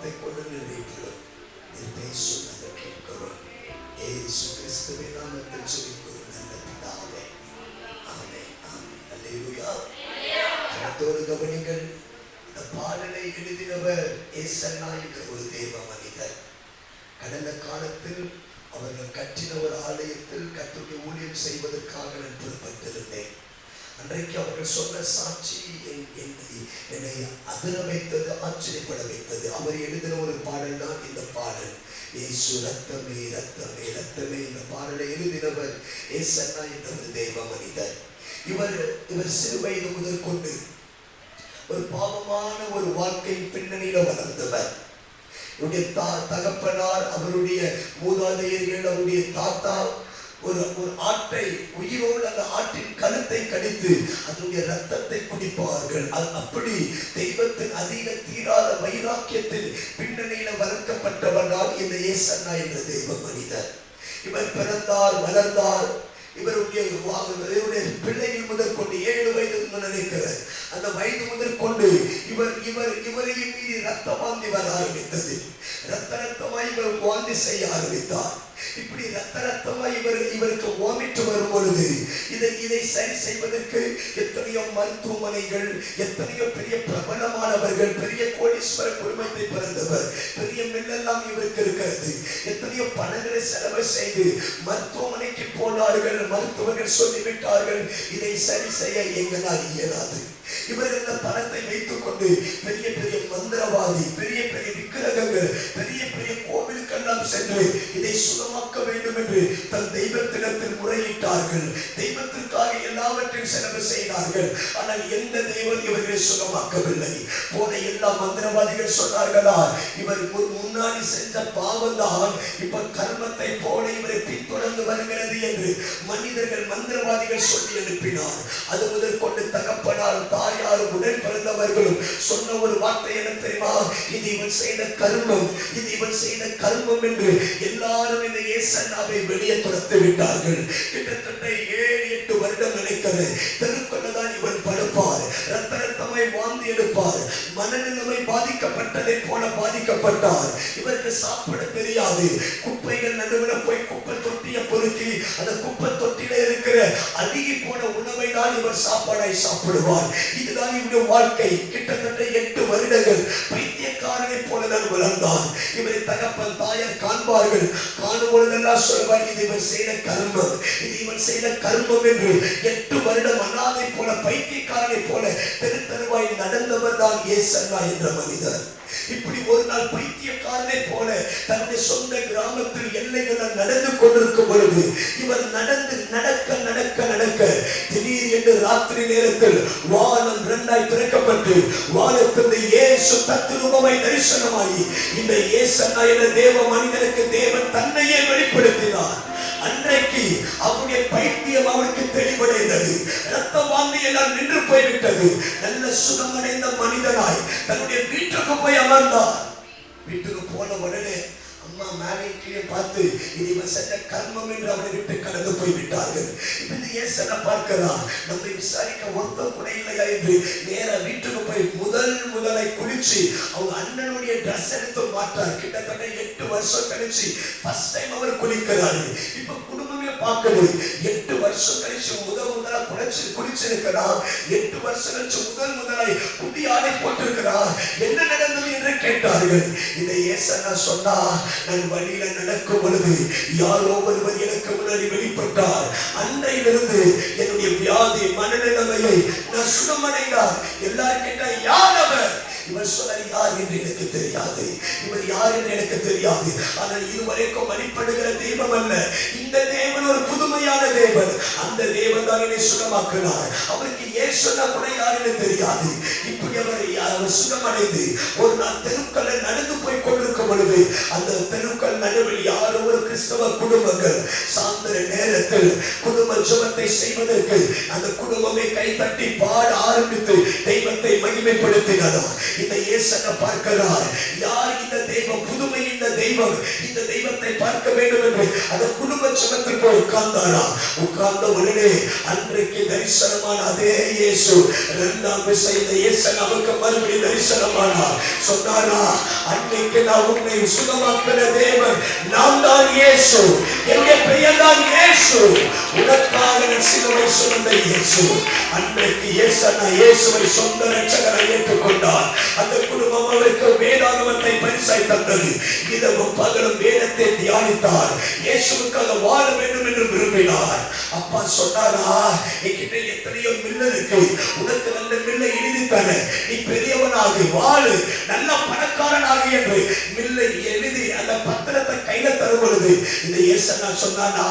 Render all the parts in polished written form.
வார்த்தை கொண்டு நிறைவேற்றலும் நீர் பேசும் நாங்கள் கேட்கிறோம். இயேசு கிறிஸ்துவின் நாமத்தில் ஜெபிக்கிறோம் நல்ல பிதாவே. ஆமென் ஆமென். அல்லேலூயா. கர்த்தரோடு கவனிங்கள். இந்த பாடலை எழுதினவர் ஏசன்னா என்ற ஒரு தேவ மனிதர். கடந்த காலத்தில் அவர்கள் கட்டின ஒரு ஆலயத்தில் கர்த்தருடைய ஊழியம் செய்வதற்காக நான் புறப்பட்டிருந்தேன். அன்றைக்கு அவர்கள் சொன்ன சாட்சி என்னை அதிர வைத்தது, ஆச்சரியப்பட வைத்தது. அவர் எழுதின ஒரு பாடல் தான் இந்த பாடல். இயேசு ரத்தமே ரத்தமே ரத்தமே. இந்த பாடலை எழுதினவர் ஏசன்னா என்ற ஒரு தெய்வ மனிதர். இவர் சிறு வயது முதல் கொண்டு ஒரு பாவமான ஒரு வாழ்க்கையின் பின்னணியில வளர்ந்தவர். அவருடைய தகப்பனார், அவருடைய மூதாதையர்கள், அவருடைய தாத்தா ஒரு ஆட்டை உயிரோடு அந்த ஆட்டின் கழுத்தை கடித்து அதனுடைய ரத்தத்தை குடிப்பார்கள். அப்படி தெய்வத்தின் அதிக தீராத வைராக்கியத்தின் பின்னணியில வளர்க்கப்பட்டவர்தான் இந்த ஏசன்னா என்ற தெய்வ மனிதர். இவர் பிறந்தார், வளர்ந்தார். இவருடைய பிள்ளைகள் முதல் கொண்டு 7 வயது நினைக்கிறார். அந்த வயது முதல் கொண்டு இவரையும் மீறி ரத்த வாந்தி வர ஆரம்பித்தது. ரத்தமாய் இவர் வாந்தி செய்ய ஆரம்பித்தார். இப்படி ரத்தமாய் இவருக்கு வாமிட்டு வரும் பொழுது இதை சரி செய்வதற்கு எத்தனையோ மருத்துவமனைகள், எத்தனையோ பெரிய பிரபலமானவர்கள், பெரிய கோடீஸ்வர குடும்பத்தை பிறந்தவர், பெரிய மில்லெல்லாம் இவருக்கு இருக்கிறது. எத்தனையோ பணங்களை செலவு செய்து மருத்துவமனைக்கு போனார்கள். மருத்துவர்கள் சொல்லிவிட்டார்கள், இதை சரி செய்ய எங்களால் இயலாது. இவர்கள் இந்த பணத்தை வைத்துக் கொண்டு பெரிய பெரிய மந்திரவாதி, பெரிய பெரிய விக்கிரகங்கள், பெரிய பெரிய கோவிலுக்கெல்லாம் சென்று இதை சுகமாக்க வேண்டும் என்று தன் தெய்வத்திடத்தில் முறையிட்டார்கள். தெய்வத்திற்காக எல்லாவற்றையும் செலவு செய்தார்கள். ஆனால் எந்த தெய்வம் இவர்களை சுகமாக்கவில்லை. போன எல்லா மந்திரவாதிகள் சொன்னார்களா, இவர் முன்னாடி செஞ்ச பாவம் தான் இப்ப கர்மத்தை போல இவரை பின்தொடர்ந்து வருகிறது என்று மனிதர்கள், மந்திரவாதிகள் சொல்லி அனுப்பினார். அது முதல் கொண்டு தகப்பனாரும் தாயாரும் உடன் பிறந்தவர்களும் சொன்ன ஒரு வார்த்தை என்ன தெரியுமா? இது இவன் செய்த கர்மம், இது இவன் செய்த கர்மம் என்று எல்லாரும் இந்த ஏசன்னாவை வெளியே துரத்து விட்டார்கள். கிட்டத்தட்ட 7-8 வருடம் நினைக்கிறது. தெருக்கொள்ளதான் இவன் படுப்பார், ரத்தமாய் வாந்தி எடுப்பார், மனநிலைமை பாதிக்கப்பட்டதை போல பாதிக்கப்பட்டார். இவருக்கு சாப்பிட தெரியாது. குப்பைகள் நடுவில் போய் குப்பை தொட்டியை பொறுக்கி அந்த குப்பை தொட்டியில இருக்கிற அழுகி போன உணவை தான் இவர் சாப்பாடாய் சாப்பிடுவார். இதுதான் இவருடைய வாழ்க்கை. கிட்டத்தட்ட 8 வருடங்கள் பைத்தியக்காரனை போலதான் வளர்ந்தார். இவரை தகப்பன் தாயார் காண்பார்கள். காணும் பொழுதெல்லாம் சொல்வார், இது இவன் செய்த கர்மம், இது இவன் செய்த கர்மம் என்று. 8 வருடம் அனாதை போல, பைத்தியக்காரனை போல தெருவாய் நடந்தவர் தான் ஏசன்னா என்ற மனிதர். இப்படி ஒரு நாள் பைத்தியக்காரனை போல தன்னுடைய சொந்த கிராமத்தில் எல்லைகள் நடந்து கொண்டிருக்கும் பொழுது இவர் நடக்க திடீர் என்று ராத்திரி நேரத்தில் வானம் 2ஆய் திறக்கப்பட்டு வானத்திலிருந்து இயேசு தத்ரூபமாய் தரிசனமாகி இந்த ஏசன்னா என்ற தேவ மனிதனுக்கு தேவன் தன்னையே வெளிப்படுத்தினார். அன்றைக்கு அவருடைய பைத்தியம் அவருக்கு தெளிவடைந்தது. ரத்த வாந்தி எல்லாம் நின்று போய்விட்டது. நல்ல சுகமடைந்த மனிதனாய் தன்னுடைய வீட்டுக்கு போய் அமர்ந்தார். வீட்டுக்கு போன உடனே அம்மா மேலே கீழே பார்த்து இது இவன் செஞ்ச கர்மம் என்று அவனை விட்டு கடந்து போய்விட்டார்கள். இப்படி ஏசன்னா பார்க்கிறான், நம்மை விசாரிக்க ஒருத்தம் கூட இல்லையா என்று நேர வீட்டுக்கு போய் முதலை குளிச்சு அவங்க அண்ணனுடைய ட்ரெஸ் எடுத்து மாட்டார். கிட்டத்தட்ட 8 வருஷம் கழிச்சு ஃபர்ஸ்ட் டைம் அவர் குளிக்கிறாரு. இப்ப குடும்பமே பார்க்கல. 8 வருஷம் கழிச்சு முதலா குளிச்சிருக்கிறார். 8 வருஷம் கழிச்சு முதலாய் புதிய ஆடை போட்டிருக்கிறார். என்ன நடந்தது என்று கேட்டார்கள். இதை ஏசன்னா சொன்னா, நான் வழியில நடக்கும் பொழுது யாரோ ஒருவர் எனக்கு முன்னாடி வெளிப்பட்டார். அன்றையிலிருந்து என்னுடைய வியாதி, மனநிலைமையை நான் சுகமடைந்தார். எல்லாரும் கேட்டா, யார் அவர்? இவர் சொன்னார், யார் என்று எனக்கு தெரியாது, இவர் யார் என்று எனக்கு தெரியாது. ஆனால் இதுவரைக்கும் வழிபடுகிற தெய்வம் அல்ல, இந்த தேவன் ஒரு புதுமையான தேவன். அந்த தேவன் தான் என்னை சுகமாக்கினார். அவருக்கு ஏன் சொன்னா கூட யாருன்னு தெரியாது. இப்படி அவர் சுகமடைந்து ஒரு நாள் தெருக்களை நடந்து போய் கொண்டிருக்கும் பொழுது அந்த தெருக்கள் நடுவில் யாரோ ஒரு கிறிஸ்தவ குடும்பங்கள் சாயந்தர நேரத்தில் குடும்ப ஜெபத்தை செய்வதற்கு அந்த குடும்பமே கை தட்டி பாட ஆரம்பித்து தெய்வத்தை மகிமைப்படுத்தினதா. இந்த இயேசனை பார்க்கிறார். யார் இந்த தெய்வம்? புதுமை இந்த தெய்வம். இந்த தெய்வத்தை பார்க்க வேண்டும் என்று அந்த குடும்ப ஜெபத்தில் போய் உட்கார்ந்தாரா. உட்கார்ந்த உடனே அன்றைக்கு தரிசனமான அதே இயேசு இரண்டாம் விசை இந்த இயேசன் அவருக்கு மறுபடி தரிசனமானார். சொன்னாரா, அன்றைக்கு நான் உன்னை சுகமாக்கிற தேவன் நான் தான் இயேசு, என்னுடைய பெயர் தான் இயேசு, உனக்காக நான் சிலுவை சுமந்த இயேசு. அன்றைக்கு இயேசுவை சொந்த ரட்சகரை ஏற்றுக்கொண்டார். அந்த குடும்பம் அவருக்கு வேதாகமத்தை பரிசாய் தந்தது. இரவும் பகலும் வேதத்தை தியானித்தார். இயேசுவுக்காக வாழ வேண்டும் என்று விரும்பினார். அப்பா சொன்னாரா, என்கிட்ட எத்தனையோ மில்ல இருக்கு, உனக்கு நல்ல மில்ல எழுதி தர, நீ பெரியவனாகி வாழு, நல்ல பணக்காரனாக என்று மில்லை எழுதி அந்த பத்திரத்தை கையில தரும் பொழுது இந்த இயேசனா சொன்னானா,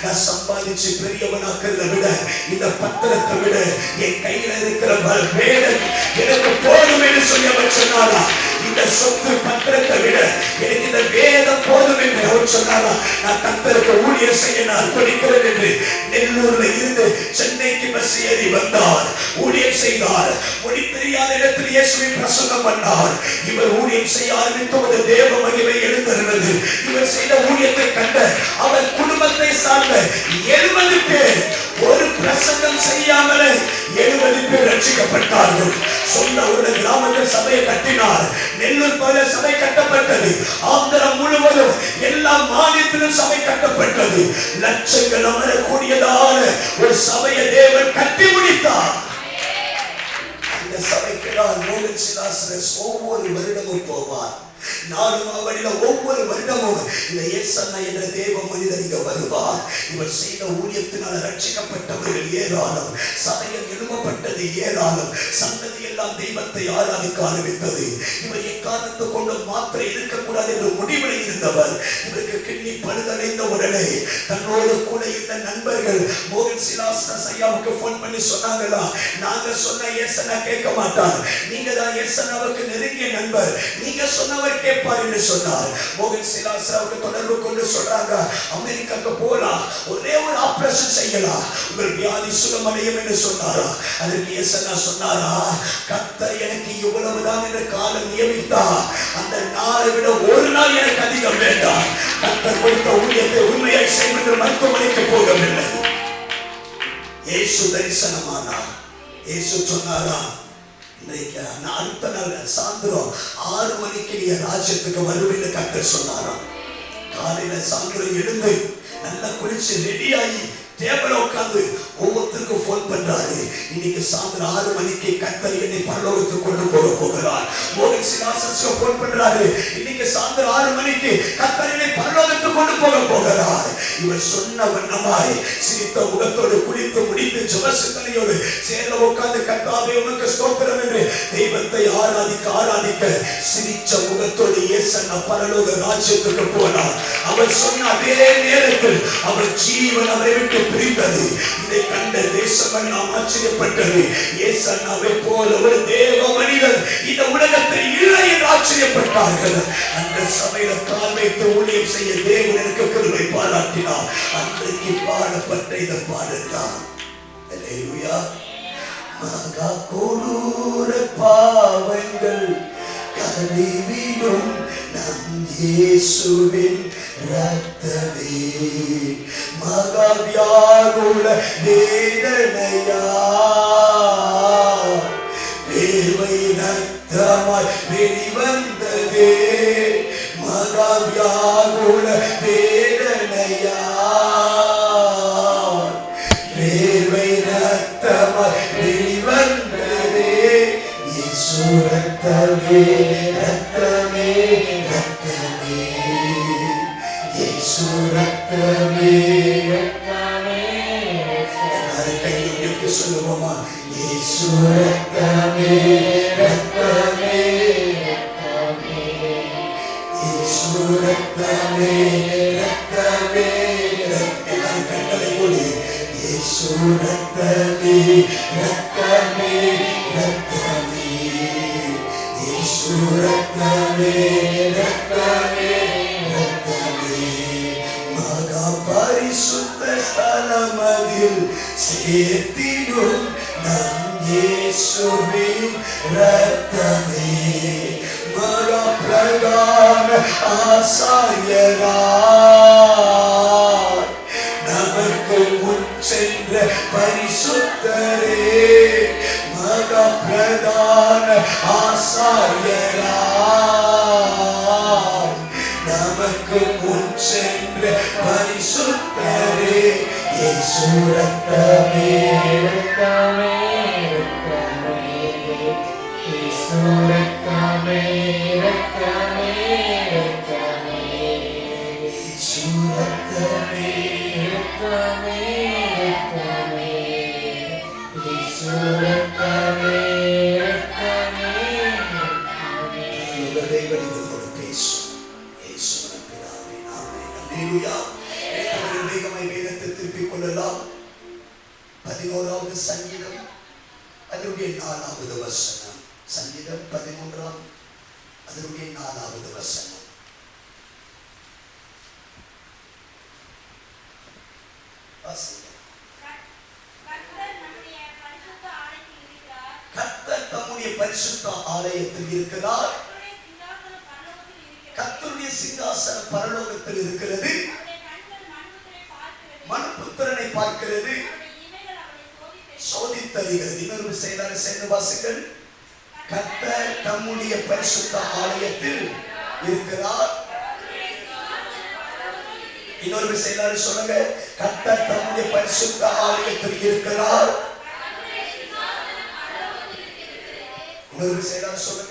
நான் சம்பாதிச்சு பெரியவனாக்கிறத விட இந்த பத்திரத்தை விட என் கையில இருக்கிற வேதம் எனக்கு போதும் என்று சொல்லி அவர் சொன்னாரா. இந்த சொத்து பத்திரத்தை விட எனக்கு இந்த வேதம் போதும் என்று அவர் சொன்னாரா. நான் கர்த்தருக்கு ஊழியர் செய்ய நான் அர்ப்பணிக்கிறேன் என்று நெல்லூர்ல இருந்து சென்னைக்கு பஸ் ஏறி வந்தார். ஊழியர் செய்தார். மொழி தெரியாத இடத்தில் இயேசுவை பிரசங்கம் பண்ணார். இவர் ஊழியம் செய்ய ஆரம்பித்தபோது தேவ மகிமை எழுந்திருந்தது. இவர் செய்த ஊழியத்தை கண்ட அவர் குடும்பத்தை சார்ந்த 70 பேர் ஒரு பிரசங்கம் செய்யாமலே 70 பேர் ரட்சிக்கப்பட்டார்கள். சொந்த ஒரு கிராமத்தில் சபையை கட்டினார். நெல்லூர் பகுதியில் சபை கட்டப்பட்டது. ஆந்திரம் முழுவதும் எல்லா மாநிலத்திலும் சபை கட்டப்பட்டது. லட்சங்கள் அமரக்கூடியதான ஒரு சபையை தேவன் கட்டி முடித்தார். அந்த சபைக்கு நான் மோகன் சிலாசரஸ் ஒவ்வொரு வருடமும் போவார். நானும் வழியில ஒவ்வொரு வருடமும் இந்த இயேசன்னா என்ற தேவ மனிதன் இங்க வருவார். இவர் செய்த ஊழியத்தினால் ரட்சிக்கப்பட்டவர்கள் ஏராளம், சபையில் எழுப்பப்பட்டது ஏராளம், சந்ததி எல்லாம் தெய்வத்தை ஆராதிக்க ஆரம்பித்தது. இவர் எக்காரணத்தை கொண்டு மாத்திரை இருக்கக்கூடாது என்று முடிவில் இருந்தவர். இவருக்கு கிண்ணி பழுதடைந்த உடனே தன்னோடு கூட இருந்த நண்பர்கள் மோகன் சிலாசரஸ் ஐயாவுக்கு போன் பண்ணி சொன்னாங்களா, நாங்க சொன்ன இயேசனா கேட்க மாட்டார், நீங்க தான் இயேசனாவுக்கு நெருங்கிய நண்பர், நீங்க சொன்னவர் கேட்பார் என்று சொன்னார். மோகன் சிலாசராவுக்கு தொடர்பு கொண்டு சொல்றாங்க, அமெரிக்காக்கு போலாம், ஒரே ஒரு ஆபரேஷன் செய்யலாம், உங்கள் வியாதி சுகமடையும் என்று சொன்னாரா. அதற்கு இயேசனா சொன்னாரா, கர்த்தர் எனக்கு இவ்வளவுதான் என்று காலம் நியமித்தா அந்த நாளை விட ஒரு நாள் எனக்கு அதிகம் வேண்டாம். கர்த்தர் கொடுத்த ஊழியத்தை உண்மையாய் செய்வது மருத்துவமனைக்கு போகவில்லை. இயேசு தரிசனமானார். இயேசு சொன்னாரா, அடுத்த நாள் சாயந்தரம் 6 மணிக்கு நீ ராஜ்யத்துக்கு வருவேன்னு கர்த்தர் சொன்னாராம். காலையில சாயந்தரம் எழுந்து நல்லா குளிச்சு ரெடியாகி டேபிள உட்கார்ந்து ஒவ்வொருத்தருக்கும் போன் பண்றாரு. இன்னைக்கு சாயந்தரம் 6 மணிக்கு கர்த்தர் என்னை பரலோகத்துக்கு கொண்டு போகிறார். மோகன் சிலாசரஸ்க்கு போன் பண்றாரு. இன்னைக்கு சாயந்தரம் 6 மணிக்கு கர்த்தர் என்னை பரலோகத்துக்கு கொண்டு போகிறார். இவர் சொன்ன வண்ணமாய் சிரித்த முகத்தோடு குளித்து முடித்து ஜெபசிந்தனையோடு சேர்ல உட்கார்ந்து கர்த்தாவே உனக்கு ஸ்தோத்திரம் என்று தெய்வத்தை ஆராதிக்க சிரிச்ச முகத்தோடு இயேசன்னா பரலோக ராஜ்யத்துக்கு போனார். அவர் சொன்ன அதே நேரத்தில் அவர் ஜீவன் அவரை விட்டு பிரிந்தது. இதை கண்ட தேசமெல்லாம் ஆச்சரியப்பட்டது. இயேசன்னாவை போல ஒரு தேவ மனிதன் இந்த உலகத்தில் இல்லை என்று ஆச்சரியப்பட்டார்கள். அந்த சபையில கால் வைத்து ஊழியம் செய்ய தேவன் எனக்கு கிருபை பாராட்டினார். அன்றைக்கு பாடப்பட்ட இந்த பாடல்தான் அல்லேலூயா. மகா கொடூர பாவங்கள் கழுவிடும் நம் இயேசுவின் ரத்தமே, மகா வியாகுல வேதனையா வேர்வை ரத்தமாய் வெளிவந்ததே, மகா வியாகுல வேதனையா வேர்வை ரத்தமாய் வெளிவந்ததே, இயேசு ரத்தமே ரத்தமே ரத்தமே, இயேசு ரத்தமே ரத்தமே. எல்லாரும் கையை சொல்லுவோமா, இயேசு ரத்தமே ரத்தமே ரத்தமே, இயேசு ரத்தமே ரத்தமே. எல்லாரும் கண்களை மூடி, இயேசு ரத்தமே ரத்தமே ரத்தமே, இயேசு ரத்தமே ரத்தமே ரத்தமே. மகா பரிசுத்த ஸ்தலமதில் சேர்த்திடும் நம் இயேசுவின் ரத்தமே, ஆசாரியராய் நமக்கு முன் சென்ற பரிசுத்தரே மகா பிரதான ஆசாரியராய் நமக்கு முன் சென்ற பரிசுத்தரே இயேசு ரத்தமே ரத்தமே ரத்தமே இயேசு ரத்தமே ரத்தமே ரத்தமே இயேசு ரத்தமே ரத்தமே ரத்தமே இயேசு ரத்தமே ரத்தமே ரத்தமே தேவனோடு பேசும் இயேசுவின் பிதாவே ஆமென் அல்லேலூயா. வேகமாய் வேதத்தை திருப்பிக் கொள்ளலாம். 11வது சங்கீதம் அதனுடைய 4வது வசனம். சங்கீதம் 13 அதனுடைய 4வது வசனம். கர்த்தர் தம்முடைய பரிசுத்த ஆலயத்தில் இருக்கிறார். கர்த்தருடைய சிங்காசனம் பரலோகத்தில் இருக்கிறது. மனுபுத்திரனை பார்க்கிறது, சோதித்தறிகிறது. இன்னொரு செயலாளர் சேர்ந்து வாசிகள். கர்த்தர் தம்முடைய பரிசுத்த ஆலயத்தில் இருக்கிறார். இன்னொரு செயலாளர் சொல்லுங்க. கர்த்தர் தம்முடைய பரிசுத்த ஆலயத்தில் இருக்கிறார். இன்னொரு செயலாளர் சொல்லுங்க.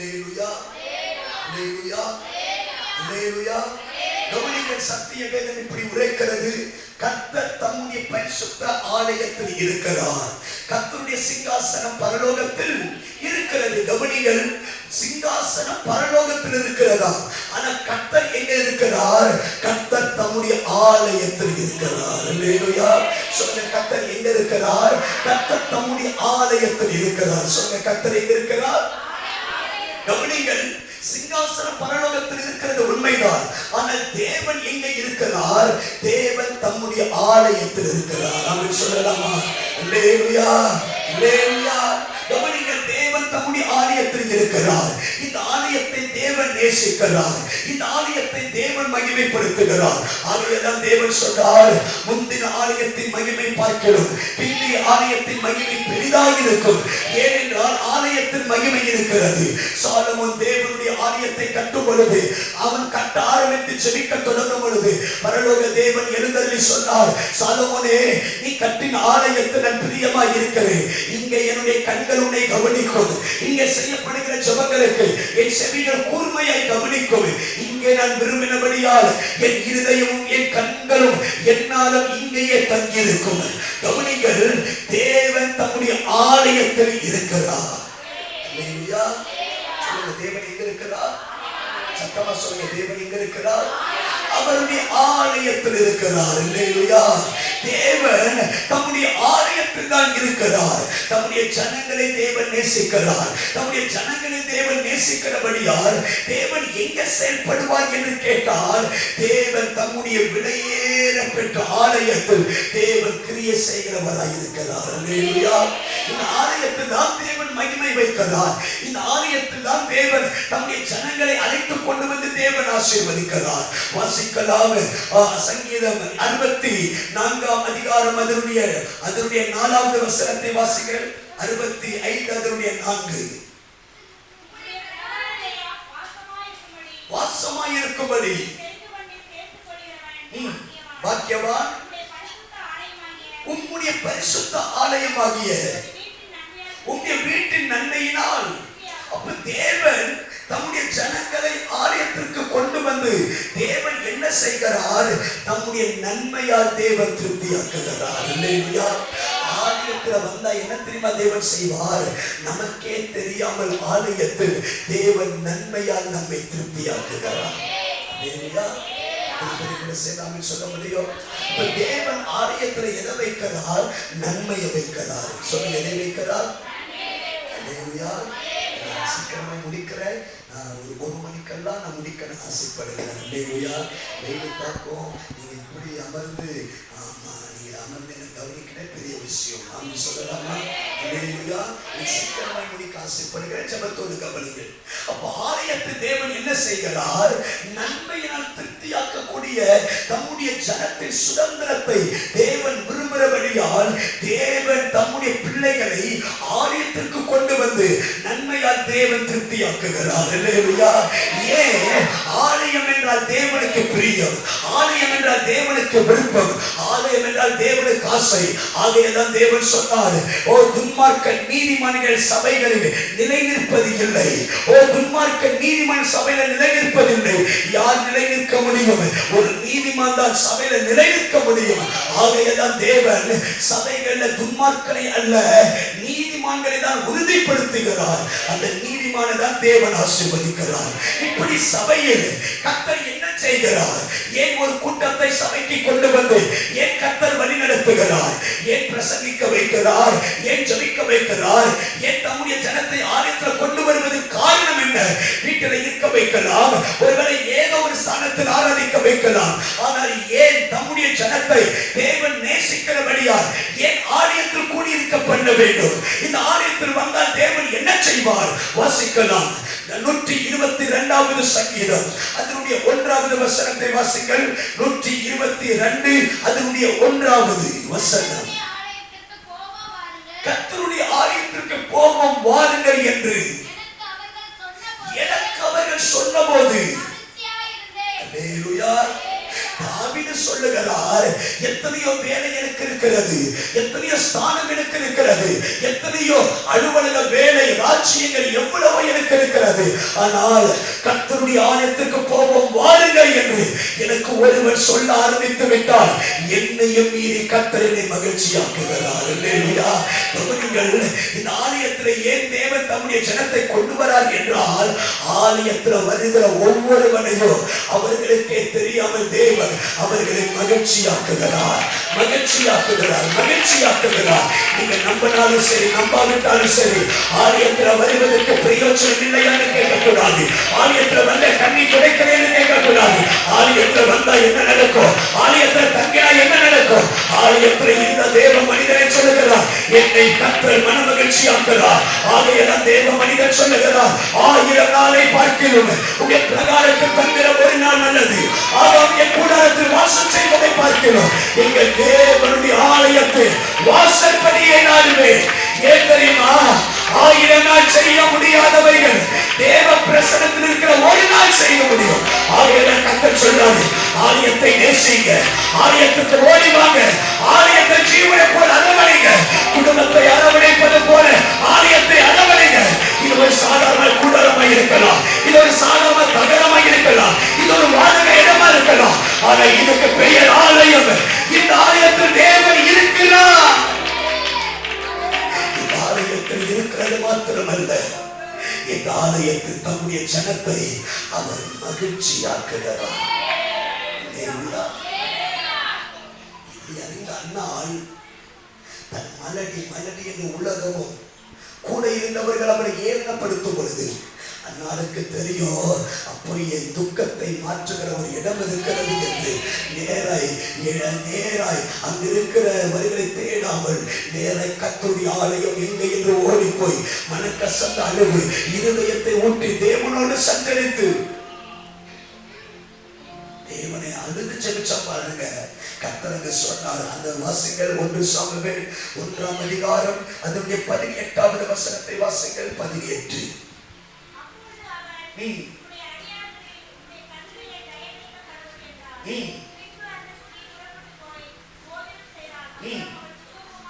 Hallelujah. Hallelujah. Hallelujah. கவனிங்கள், சத்திய வேதம் இப்படி உரைக்கிறது. கர்த்தர் தம்முடைய பரிசுத்த ஆலயத்தில் இருக்கிறார். கர்த்தருடைய சிங்காசனம் பரலோகத்தில் இருக்கிறது. கவனிங்கள், சிங்காசனம் பரலோகத்தில் இருக்கிறதா? ஆனா கர்த்தர் எங்க இருக்கிறார்? கர்த்தர் தம்முடைய ஆலயத்தில் இருக்கிறார். அல்லேலூயா. சொல்லுங்க, கர்த்தர் எங்க இருக்கிறார்? கர்த்தர் தம்முடைய ஆலயத்தில் இருக்கிறார். சொல்லுங்க, கர்த்தர் எங்க இருக்கிறார்? கவனிங்கள், சிங்காசனம் பரலோகத்தில் இருக்கிறது உண்மைதான். ஆனால் தேவன் எங்க இருக்கிறார்? தேவன் தம்முடைய ஆலயத்தில் இருக்கிறார். ஆமென் சொல்லலாமா? அல்லேலூயா. அல்லேலூயா. கவனிங்கள், தேவன் தம்முடைய ஆலயத்தில் இருக்கிறார். இந்த ஆலயத்தை தேவன் நேசிக்கிறார். இந்த ஆலயத்தை தேவன் மகிமைப்படுத்துகிறார். ஆகையால் தேவன் சொல்றார், முந்தின ஆலயத்தின் மகிமை பார்க்கிறோம், பிந்தைய ஆலயத்தின் மகிமை பெரிதாக இருக்கும். ஏனென்றால் ஆலயத்தின் மகிமை இருக்கிறது. சாலமோன் தேவனுடைய ஆலயத்தை கட்டும் பொழுது, அவன் கட்ட ஆரம்பித்து செபிக்க தொடங்கும் பொழுது, பரலோக தேவன் எழுந்தருளி சொன்னார், சாலமோனே, நீ கட்டின ஆலயத்தில் நான் பிரியமாய் இருக்கிறேன். இங்கே என்னுடைய கண்கள் உன்னை கவனிக்கும். இங்கே செய்யப்படுகிற ஜெபங்களுக்கு என் செவிகள் கூர்மையாய் கவனிக்கும். இங்கே நான் விரும்பினபடியால் என் இருதயமும் என் கண்களும் என்னாலும் இங்கேயே தங்கியிருக்கும். கவனிங்கள், தேவன் தம்முடைய ஆலயத்தில் இருக்கிறார். அல்லேலூயா. சொல்லுங்க, தேவன் எங்க இருக்கிறார்? சத்தமா சொல்லுங்க, தேவன் எங்க இருக்கிறார்? அவருடைய ஆலயத்தில் இருக்கிறார். அல்லேலூயா. தேவன் தம்முடைய ஆலயத்தில் தான் இருக்கிறார். தம்முடைய ஜனங்களை தேவன் நேசிக்கிறார். தம்முடைய ஜனங்களை தேவன் நேசிக்கிறபடியால் தேவன் எங்க செயல்படுவார் என்று கேட்டால், தேவன் தம்முடைய விலையேற பெற்ற ஆலயத்தில் தேவன் கிரியை செய்கிறவராய் இருக்கிறார். அல்லேலூயா. இந்த ஆலயத்தில் தான் தேவன் மகிமை வைக்கிறார். இந்த ஆலயத்தில் தான் தேவன் தம்முடைய ஜனங்களை அழைத்துக் கொண்டு வந்து தேவன் ஆசீர்வதிக்கிறார். வாசிக்கலாம். சங்கீதம் 64 அதிகாரம் அதனுடைய 4வது வசனத்தை வாசிங்கள். 65 அதனுடைய 4. வாசமாய் இருக்கும்படி பாக்கியவான் உம்முடைய பரிசுத்த ஆலயமாகிய உம்முடைய வீட்டின் நன்மையினால். அப்ப தேவன் தம்முடைய ஜனங்களை ஆலயத்திற்கு கொண்டு வந்து தேவன் என்ன செய்கிறார்? தம்முடைய நன்மையால் தேவன் திருப்தியாக்குகிறார். இல்லையா? ஆலயத்தில் வந்தா என்ன தெரியுமா தேவன் செய்வார்? நமக்கே தெரியாமல் ஆலயத்தில் தேவன் நன்மையால் நம்மை திருப்தியாக்குகிறார். இல்லையா? சொல்ல முடியும். தேவன் ஆலயத்தில் எதை வைக்கிறார்? நன்மையை வைக்கிறார். சொல்ல எதை வைக்கிறார்? சீக்கிரமா முடிக்கிறேன். ஒரு மணிக்கெல்லாம் நான் முடிக்கணும் ஆசைப்படுகிறேன். வெயில் தாக்கும். நீங்க இப்படி அமர்ந்து, ஆமா, நீங்க அமர்ந்து எனக்கு கவனிக்கிற பெரிய விஷயம். நான் சொல்லலாமா? சீக்கிரமாய் முடிக்க ஆசைப்படுகிற ஜபத்தோடு கவனிங்கள். அப்ப ஆலயத்தை தேவன் என்ன செய்கிறார்? நன்மையினால் திருப்தியாக்கக்கூடிய தம்முடைய ஜனத்தின் சுதந்திரத்தை தேவன் விரும்புகிறபடியால் தேவன் தம்முடைய பிள்ளைகளை ஆலயத்திற்கு கொண்டு வந்து நன்மையால் தேவன் திருப்தியாக்குகிறார். ஏன்? ஆலயம் என்றால் தேவனுக்கு பிரியம், ஆலயம் என்றால் தேவனுக்கு விருப்பம், ஆலயம் என்றால் தேவனுக்கு ஆசை. ஆகையால் தேவன் சொன்னார், ஓ துன்மார்க்க நீதிமான்கள் சபைகளில் நிலை நிற்பது இல்லை. ஓ துன்மார்க்க நீதிமான் சபையில நிலை நிற்பதில்லை. யார் நிலை நிற்க முடியும்? ஒரு நீதிமான் தான் சபையில நிலை நிற்க முடியும். ஆகையால் தேவன் சபைகள்ல துன்மார்க்கனை அல்ல நீதிமான்களை தான் உறுதிப்படுத்துகிறார். அந்த நீதிமானை தான் தேவன் ஆசீர்வதிக்கிறார். இப்படி சபையில் கர்த்தர் என்ன செய்கிறார்? ஏன் ஒரு கூட்டத்தை சபைக்கு கொண்டு வந்து ஏன் கர்த்தர் வழி நடத்துகிறார்? ஏன் பிரசங்கிக்க வைக்கிறார்? ஏன் ஜெபிக்க வைக்கிறார்? ஏன் தம்முடைய ஜனத்தை ஆலயத்தில் கொண்டு வருவதற்கு காரணம் என்ன? வீட்டில் இருக்க வைக்கலாம், ஒருவேளை ஏதோ ஒரு ஸ்தானத்தில் ஆராதிக்க வைக்கலாம். ஆனால் ஏன் தம்முடைய ஜனத்தை தேவன் நேசிக்கிறபடியால் ஏன் ஆலயத்தில் கூடியிருக்க பண்ண வேண்டும்? இந்த ஆலயத்தில் வந்தால் தேவன் என்ன செய்வார்? வாசிக்கலாம். 122வது சங்கீதம் அதனுடைய 1வது வசனத்தை வாசிங்கள். 122 அதனுடைய 1வது வசனம். கர்த்தருடைய ஆலயத்திற்கு போவோம் வாருங்கள் என்று எனக்கு அவர்கள் சொன்னபோது அல்லேலூயா. தாவீது சொல்லுகிறார், எத்தனையோ வேலை எனக்கு இருக்கிறது, எத்தனையோ ஸ்தானம் எனக்கு இருக்கிறது, எத்தனையோ அலுவலக வேலை ராஜ்யங்கள் எவ்வளவோ எனக்கு இருக்கிறது. ஆனால் கர்த்தருடைய ஆலயத்துக்கு போவோம் வாருங்கள் என்று எனக்கு ஒருவர் சொல்ல ஆரம்பித்து விட்டால் என்னையும் மீறி கர்த்தர் என்னை மகிழ்ச்சியாக்குகிறார். அல்லேலூயா. இந்த ஆலயத்தில் ஏன் தேவன் தம்முடைய ஜனத்தை கொண்டு வரார் என்றால், ஆலயத்தில் வருகிற ஒவ்வொருவனையும் அவர்களுக்கே தெரியாமல் தேவன் அவர்களை மகிழ்ச்சியாக்குகிறார், மகிழ்ச்சியாக்குகிறார், மகிழ்ச்சியாக்குகிறார். நீங்க நம்பினாலும் சரி நம்பாவிட்டாலும் சரி ஆலயத்தில் வருவதற்கு பிரயோஜனம் இல்லையான்னு கேட்கக்கூடாது. ஆலயத்தில் வந்த கண்ணி துடைக்கிறேன்னு கேட்கக்கூடாது. ஆலயத்தில் வந்தா என்ன நடக்கும்? ஆலயத்தில் தங்கினா என்ன நடக்கும்? ஆலயத்தில் இருந்த தேவ மனிதனை சொல்லுகிறார், என்னை கர்த்தர் மன மகிழ்ச்சியாக்குகிறார். ஆகையால் தேவ மனிதன் சொல்லுகிறார், 1000 நாளை பார்க்கிறோம் உங்க பிரகாரத்தில் தங்கிற ஒரு நாள் நல்லது. ஆகாமிய கூடாரத்தில் வாசம் செய்வதை பார்க்கிறோம். எங்கள் தேவனுடைய ஆலயத்தில் வாசற்படியை நாடுவேன். ஏன் தெரியுமா? 1000 நாள் செய்ய முடியாதவைகள் தேவ பிரசன்னத்தில் இருக்கிற ஒரு நாள் செய்ய முடியும். ஆகையால் கர்த்தர் சொல்றாரு, ஆலயத்தை நேசிங்க, ஆலயத்துக்கு ஓடி வாங்க, ஆலயத்தை ஜீவனை போல அரவணைங்க, குடும்பத்தை அரவணைப்பது போல ஆலயத்தை அரவணைங்க. இது ஒரு சாதாரண கூடாரமாக இருக்கலாம், இது ஒரு சாதாரண தகரமாக இருக்கலாம், இது ஒரு வாடக இடமா இருக்கலாம். ஆனா இதுக்கு பெயர் ஆலயம். இந்த ஆலயத்தில் தேவன் இருக்கிறார். இந்த ஆலயத்தில் இருக்கிறது மாத்திரமல்ல, இந்த ஆலயத்தில் தம்முடைய ஜனத்தை அவர் மகிழ்ச்சியாக்குகிறார். அந்நாள் தன் மலடி மலடி என்று உலகமும் கூட இருந்தவர்கள் அவரை ஏளனப்படுத்தும் பொழுது அந்நாளுக்கு தெரியும் அப்படியே துக்கத்தை மாற்றுகிற ஒரு இடம் இருக்கிறது என்று நேராய் அங்கிருக்கிறவர்களை தேடாமல் நேராய் கர்த்தருடைய ஆலயம் எங்கே என்று ஓடி போய் மனக்கசந்த அழுவு இருதயத்தை ஊற்றி தேவனோடு சஞ்சரித்து தேவனை அழுது ஜெபிச்ச பாருங்க. கர்த்தர் சொன்னார். அந்த வாசிகள் 1 சாமுவேல் 1ஆம் அதிகாரம் அதனுடைய 18வது வசனத்தை வாசிகள். 18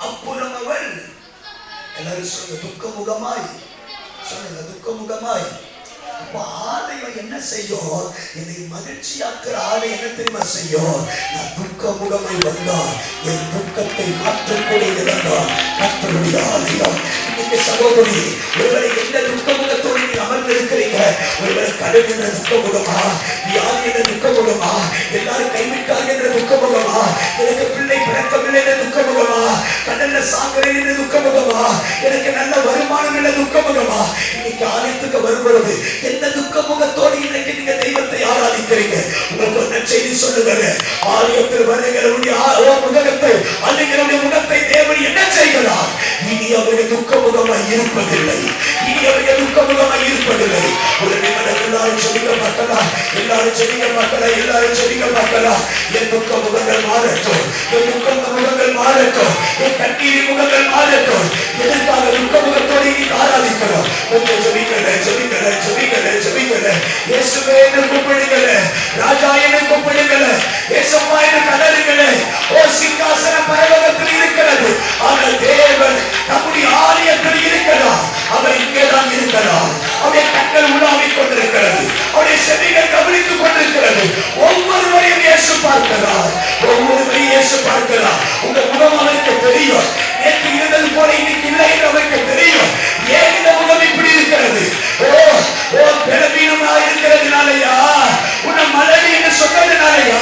அப்புறம் அவள் எல்லாரும் சொல்லுங்க துக்கமுகமாய், சொல்லுங்க துக்கமுகமாய். ஆலயம் என்ன செய்யும்? என்னை மகிழ்ச்சியாக்குற ஆலயம் என்ன தெரியுமா செய்யும்? நான் துக்கமுகமாய் வந்தான் என் துக்கத்தை மாற்றக்கூடிய இருந்தான் கர்த்தருடைய ஆலயம். இன்னைக்கு சகோதரி, ஒருவேளை எந்த துக்கமுகத்தோடு நீங்க அமர்ந்து இருக்கிறீங்க? ஒருவேளை கடன் என்ற துக்கமுகமா, வியாதி என்ற துக்கமுகமா, எல்லாரும் கைவிட்டார்கள் என்ற துக்கமுகமா, எனக்கு பிள்ளை பிறக்கவில்லை என்ற துக்கமுகமா, கடல்ல சாகிறேன் என்ற துக்கமுகமா, எனக்கு நல்ல வருமானம் என்ற துக்கமுகமா, இன்னைக்கு ஆலயத்துக்கு வரும்பொழுது எந்த துக்கமுகத்தோடு இன்னைக்கு நீங்க தெய்வத்தை ஆராதிக்கிறீங்க? உங்களுக்கு ஒரு நற்செய்தி சொல்லுகிறேன். ஆலயத்தில் வருகிறவருடைய முகத்தை அல்லங்களுடைய முகத்தை இருப்பதில்லை. இனி அவர்கள் துக்கமுகமாய் இருப்பதில்லை. ஒரு நிமிடம் எல்லாரும் சொல்லிக்க பார்க்கலாம். எல்லாரும் சொல்லிக்க பார்க்கலாம். எல்லாரும் சொல்லிக்க பார்க்கலாம். என் துக்க முகங்கள் மாறட்டும். என் துக்க முகங்கள் மாறட்டும். என் கண்ணீரின் முகங்கள் மாறட்டும். எதற்காக துக்க முகத்தோடு இனி ஆராதிக்கிறோம்? கொஞ்சம் சொல்லிக்கல சொல்லிக்கல சொல்லிக்கல சொல்லிக்கல. இயேசுவே என்று கூப்பிடுங்கள. ராஜா என்று கூப்பிடுங்கள. இயேசுப்பா என்று கதறுங்கள. ஓ சிங்காசன பரலோகத்தில் இருக்கிறது. ஆனால் தேவன் நம்முடைய ஆலயத்தில் இருக்கிறார். அவர் இங்கேதான் இருக்கிறார். அவருடைய கண்கள் உலாவிக் கொண்டிருக்கிறது. அவருடைய செவிகள் கவனித்துக் கொண்டிருக்கிறது. ஒவ்வொருவரையும் இயேசு பார்க்கிறார். ஒவ்வொருவரையும் இயேசு பார்க்கிறார். உங்க முகம் அவருக்கு தெரியும். நேற்று இருந்தது போல இன்னைக்கு இல்லை என்று அவருக்கு தெரியும். ஏன் இந்த முகம் இப்படி இருக்கிறது? ஓ பலவீனமா இருக்கிறதுனாலயா? உன்னை மலடி என்று சொன்னதுனாலயா?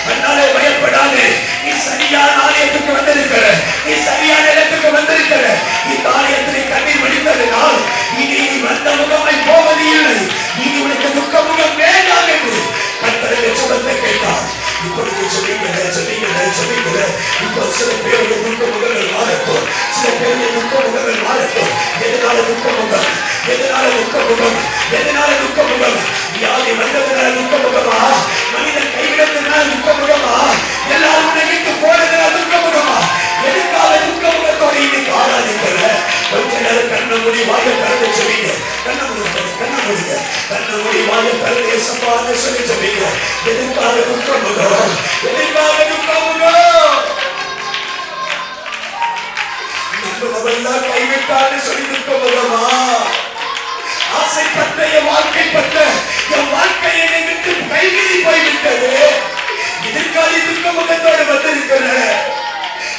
அதனாலே பயப்படாதே. நீ சரியான ஆலயத்துக்கு வந்திருக்கிற. நீ சரியான இடத்துக்கு வந்திருக்கிற. இந்த ஆலயத்தில் கண்ணீர் வடித்ததினால் இனி நீ வந்த முகமாய் போவது இல்லை. இனி உனக்கு துக்க முகம் வேண்டாம் என்று கர்த்தருடைய சுபத்தை கேட்டார். இப்பொழுது சொல்லுகிற இப்போ சில பேருடைய துக்க முகங்கள் மாறட்டும். சில பேருடைய துக்க முகங்கள் மாறட்டும். எதனால துக்க முகம்? எதனால துக்க முகம்? எதனால துக்க முகம்? வியாதி வந்ததுனால துக்க முகமா? மனிதன் கைவிடத்தினால துக்க முகமா? எல்லாரும் நினைத்து போனதுனால துக்க முகமா? எதுக்காக துக்க முகத்தோடு இன்னைக்கு ஆராதிக்கிற? கொஞ்ச நேரம் கண்ண மூடி வாய திறந்து சொல்லுங்க. கண்ண மூடுங்க. கண்ண மூடி வாய திறந்து சம்பாத சொல்லி சொல்லுங்க. எதுக்காக துக்க முகம்? எதுக்காக துக்க முகம்? நம்மளவெல்லாம் கைவிட்டான்னு சொல்லி துக்க முகமா? ஆசைப்பட்ட என் வாழ்க்கைப்பட்ட என் வாழ்க்கையை விட்டு கைவிதி போய்விட்டது. இதற்காக துக்க முகத்தோடு வந்திருக்கிற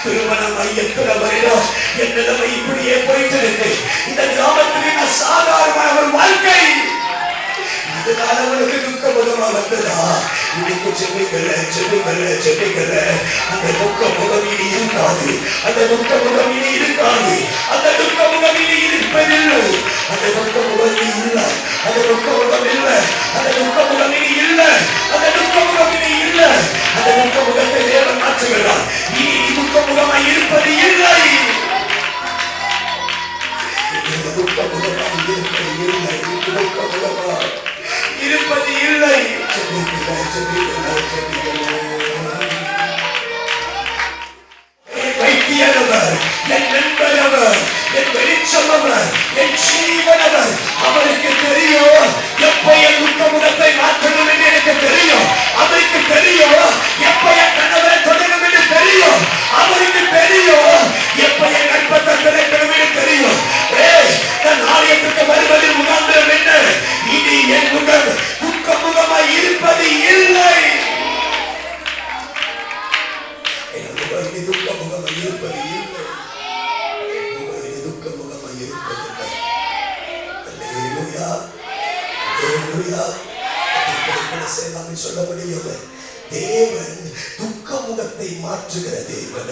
திருமணம் மையத்துல வருடம் என் நிலைமை இப்படியே போயிட்டு இருக்கு. இந்த கிராமத்தில் நான் சாதாரணமான ஒரு வாழ்க்கை. இதனால அவனுக்கு துக்க முகமா வந்ததா? இன்னைக்கு செவிகள அந்த துக்க முகம் இனி இருக்காது. அந்த துக்க முகம் இனி இருக்காது. அந்த துக்க முகம் இனி இருப்பதில்லை. அந்த துக்க முகம் இனி இல்லை. அந்த துக்க முகம் இல்லை. அந்த துக்க முகம் இனி இல்லை. அந்த துக்க முகம் இனி இல்லை. அந்த துக்க முகத்தை தேவன் மாற்றுகிறார். இனி துக்க முகமாய் இருப்பது இல்லை. துக்க முகமாய் இருப்பது இல்லை. துக்க முகமாய் இருப்பது இல்லை. வைத்தியரவர், என் நண்பரவர், என் வெளிச்சமவர், என் ஜீவனவர். அவருக்கு தெரியும் எப்ப என் துக்க முகத்தை மாற்றணும் என்று எனக்கு தெரியும். அவருக்கு தெரியும் எப்ப என் கணவரை தொடரும் என்று தெரியும். அவருக்கு தெரியும் எப்ப என் நண்பத்தை திறக்கணும் என்று தெரியும். நான் ஆலயத்துக்கு வருவதில் முகாந்திரம் என்ன? இனி என் முகம் துக்க முகமாய் இருப்பது இல்லை. துக்க முகமாய் இருப்பது இல்லை. துக்க முகமாய் இருப்பதில்லை. சொல்ல முடியவில்லை. தேவன் துக்க முகத்தை மாற்றுகிற தேவன்.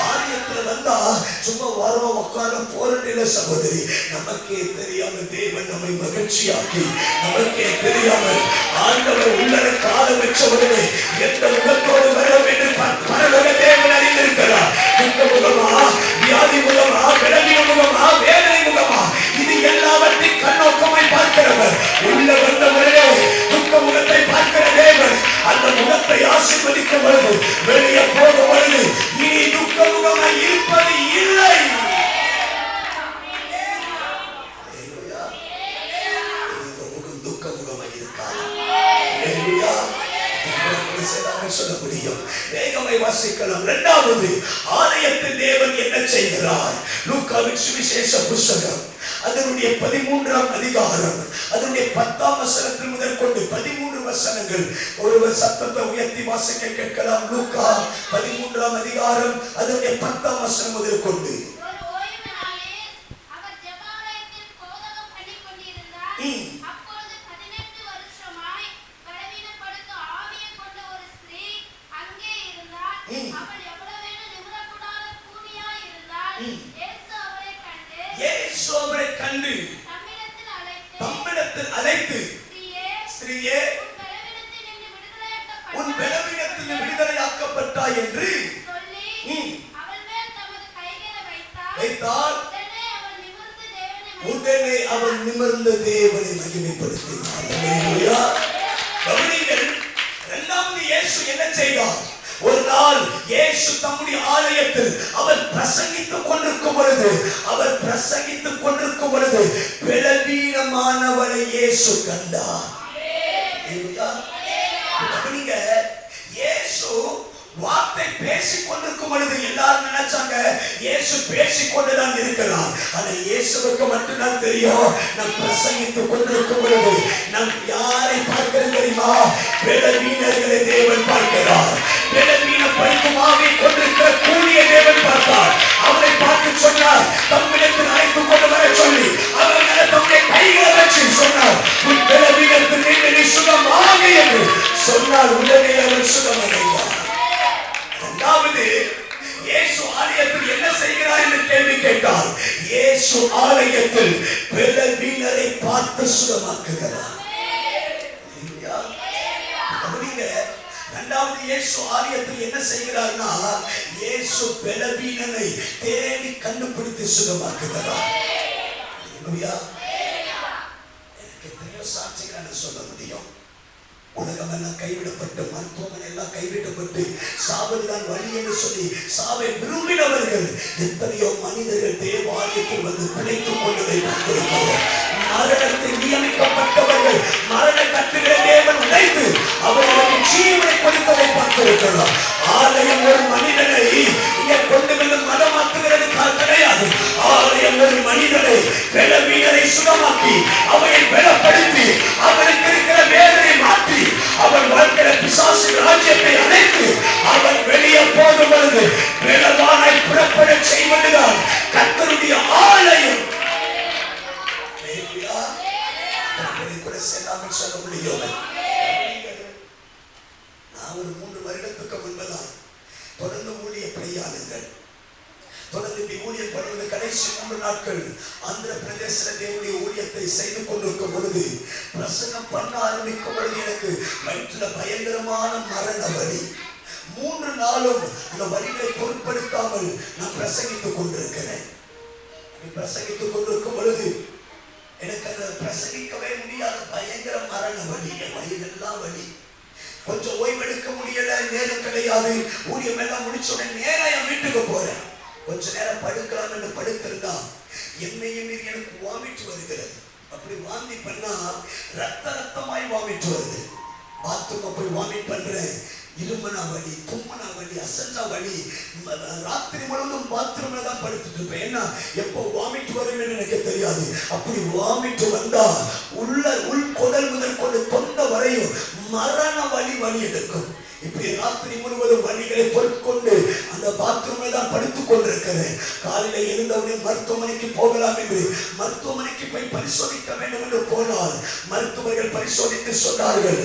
ஆலயத்தில் வந்தா சும்மா வரோம் உட்கார போறதில்லை சகோதரி. நமக்கே தெரியாம தேவன் நம்மை மகிழ்ச்சியாக்கி, நமக்கே தெரியாமல் ஆண்டவர் உள்ளர கால வச்சவுடனே எந்த முகத்தோடு வரும் என்று பரலோக தேவன் அறிந்திருக்கிறார். துக்க முகமா, வியாதி முகமா, விலகின முகமா, வேதனை முகமா, இது எல்லாவற்றையும் கண்ணோக்கமாய் பார்க்கிறவர். உள்ள வந்தவரே துக்க முகத்தை பார்க்கிற தேவன் அந்த முகத்தை ஆசீர்வதிக்க வருது. வெளியே போக வருது. இனி துக்க முகமாய் இருப்பது இல்லை. துக்க முகமாய் இருக்காது. சொல்ல முடியும். வேகமாய் வாசிக்கலாம். இரண்டாவது, ஆலயத்தில் தேவன் என்ன செய்கிறார்? லூக்காவின் சுவிசேஷ புத்தகம் அதனுடைய 13ஆம் அதிகாரம் அதனுடைய 10ஆம் வசனத்தில் முதற்கொண்டு 13 வசனங்கள். ஒருவர் சத்தத்தை உயர்த்தி வாசிக்க கேட்கலாம். லூக்கா 13ஆம் அதிகாரம் அதனுடைய 10ஆம் வசனம் முதற்கொண்டு. தம்மிடத்தில் அழைத்து, ஸ்திரீயே, உன் பலவீனத்தில் விடுதலையாக்கப்பட்டாய் என்று வைத்தால் உடனே அவன் நிமிர்ந்த தேவனை மகிமைப்படுத்தினார். அல்லேலூயா. கவனிங்கள், இரண்டாவது இயேசு என்ன செய்தார்? ஒரு நாள் இயேசு தம்முடைய ஆலயத்தில் அவர் பிரசங்கித்துக் கொண்டிருக்கும் பொழுது பலவீனமானவனை இயேசு கண்டார். கவனிங்க, இயேசு வார்த்தை பேசிக் கொண்டிருக்கும் பொழுது எல்லாரும் நினைச்சாங்க இயேசு பேசிக் கொண்டுதான் இருக்கிறார். ஆனா இயேசுவுக்கு மட்டும்தான் தெரியும், நம் பிரசங்கித்துக் கொண்டிருக்கும் பொழுது நம் யாரை பார்க்கிறது தெரியுமா? பலவீனர்களை தேவன் பார்க்கிறார். பலவீனப்படுத்துமாவை கொண்டிருக்கிற கூலிய தேவன் பார்த்தார். அவரை பார்த்து சொன்னார், தம்மிடத்தில் அழைத்துக் கொண்டு வர சொல்லி அவர்களை தம்முடைய கைகளை வச்சு சொன்னார், உன் பலவீனத்தில் நீ சுகமாக என்று சொன்னார். உடனே அவர் சுகமடைந்தார். இரண்டாவது, இயேசு ஆலயத்தில் என்ன செய்கிறார் என்று கேள்வி கேட்டார். இயேசு ஆலயத்தில் பலவீனரை பார்த்து சுகமாக்குகிறார். இரண்டாவது, இயேசு ஆலயத்தில் என்ன செய்கிறார்னா, இயேசு பலவீனனை தேடி கண்டுபிடித்து சுகமாக்குகிறார். எனக்கு எத்தனையோ சாட்சிகளை சொல்ல முடியும். உலகம் எல்லாம் கைவிடப்பட்டு, மருத்துவமனை எல்லாம் கைவிடப்பட்டு, சாவதுதான் வழி என்று சொல்லி சாவை விரும்பினவர்கள் எத்தனையோ மனிதர்கள் தேவாலயத்தில் வந்து பிழைத்துக் கொண்டதை பார்த்திருக்கிறோம். மரணத்தை நியமிக்கப்பட்டவர்கள் மரண கட்டுகளை தேவன் உடைத்து அவர்களுக்கு ஜீவனை கொடுத்ததை பார்த்திருக்கிறோம். ஆலயம் ஒரு மனிதனை இங்கே கொண்டு வந்து மதமாக்குகிறது கிடையாது. ஆலயம் ஒரு மனிதனை பலவீனரை சுகமாக்கி அவரை பலப்படுத்தி அவருக்கு இருக்கிற வேதனை மாற்றி அவர் வாழ்க்கிற பிசாசு ராஜ்யத்தை அழைத்து அவர் வெளியே போகும் பொழுது பலவானை புறப்பட செய்வதுதான் கர்த்தருடைய ஆலயம். சொல்ல முடியும். நான் ஒரு 3 வருடத்துக்கு முன்பதான் தொடர்ந்து ஊழிய பணியாளர்கள் தொடர்ந்து ஊழியம் பண்ணுவது கடைசி 3 நாட்கள் ஆந்திர பிரதேச தேவனுடைய ஊழியத்தை செய்து கொண்டிருக்கும் பொழுது பிரசங்கம் பண்ண ஆரம்பிக்கும் பொழுது எனக்கு வயிற்றுல பயங்கரமான மரண வலி. 3 நாளும் அந்த வலிகளை பொருட்படுத்தாமல் நான் பிரசங்கித்துக் கொண்டிருக்கிறேன். பிரசங்கித்துக் கொண்டிருக்கும் பொழுது எனக்கு அந்த பிரசங்கிக்கவே முடியாத பயங்கர மரண வலி, வயிறெல்லாம் வலி. கொஞ்சம் ஓய்வெடுக்க முடியல, நேரம் கிடையாது. ஊழியம் எல்லாம் முடிச்ச உடனே நேரா என் வீட்டுக்கு போறேன். கொஞ்ச நேரம் படுக்கலாம் என்று படுத்திருந்தா என்னையும் மீறி எனக்கு வாமிட்டு வருகிறது. அப்படி வாந்தி பண்ணா ரத்தமாய் வாமிட்டு வருது. பாத்ரூம் போய் வாமிட் பண்றேன். இருமனா வலி, தும்மனா வலி, அசஞ்சா வலி. ராத்திரி முழுவதும் பாத்ரூம்ல தான் படுத்துட்டு இருப்பேன். ஏன்னா எப்போ வாமிட் வரும் எனக்கு தெரியாது. அப்படி வாமிட் வந்தா உள் குடல் முதல் கொண்டு தொண்டை வரையும் மரண வலி எடுக்கும். இப்படி ராத்திரி முழுவதும் வலிகளை பொறுத்துக்கொண்டு அந்த பாத்ரூம்ல தான் படுத்துக் கொண்டிருக்கிறேன். காலையில எழுந்தவுடனே மருத்துவமனைக்கு போகலாம் என்று மருத்துவமனைக்கு போய் பரிசோதிக்க வேண்டும் என்று போனால் மருத்துவர்கள் பரிசோதித்து சொன்னார்கள்,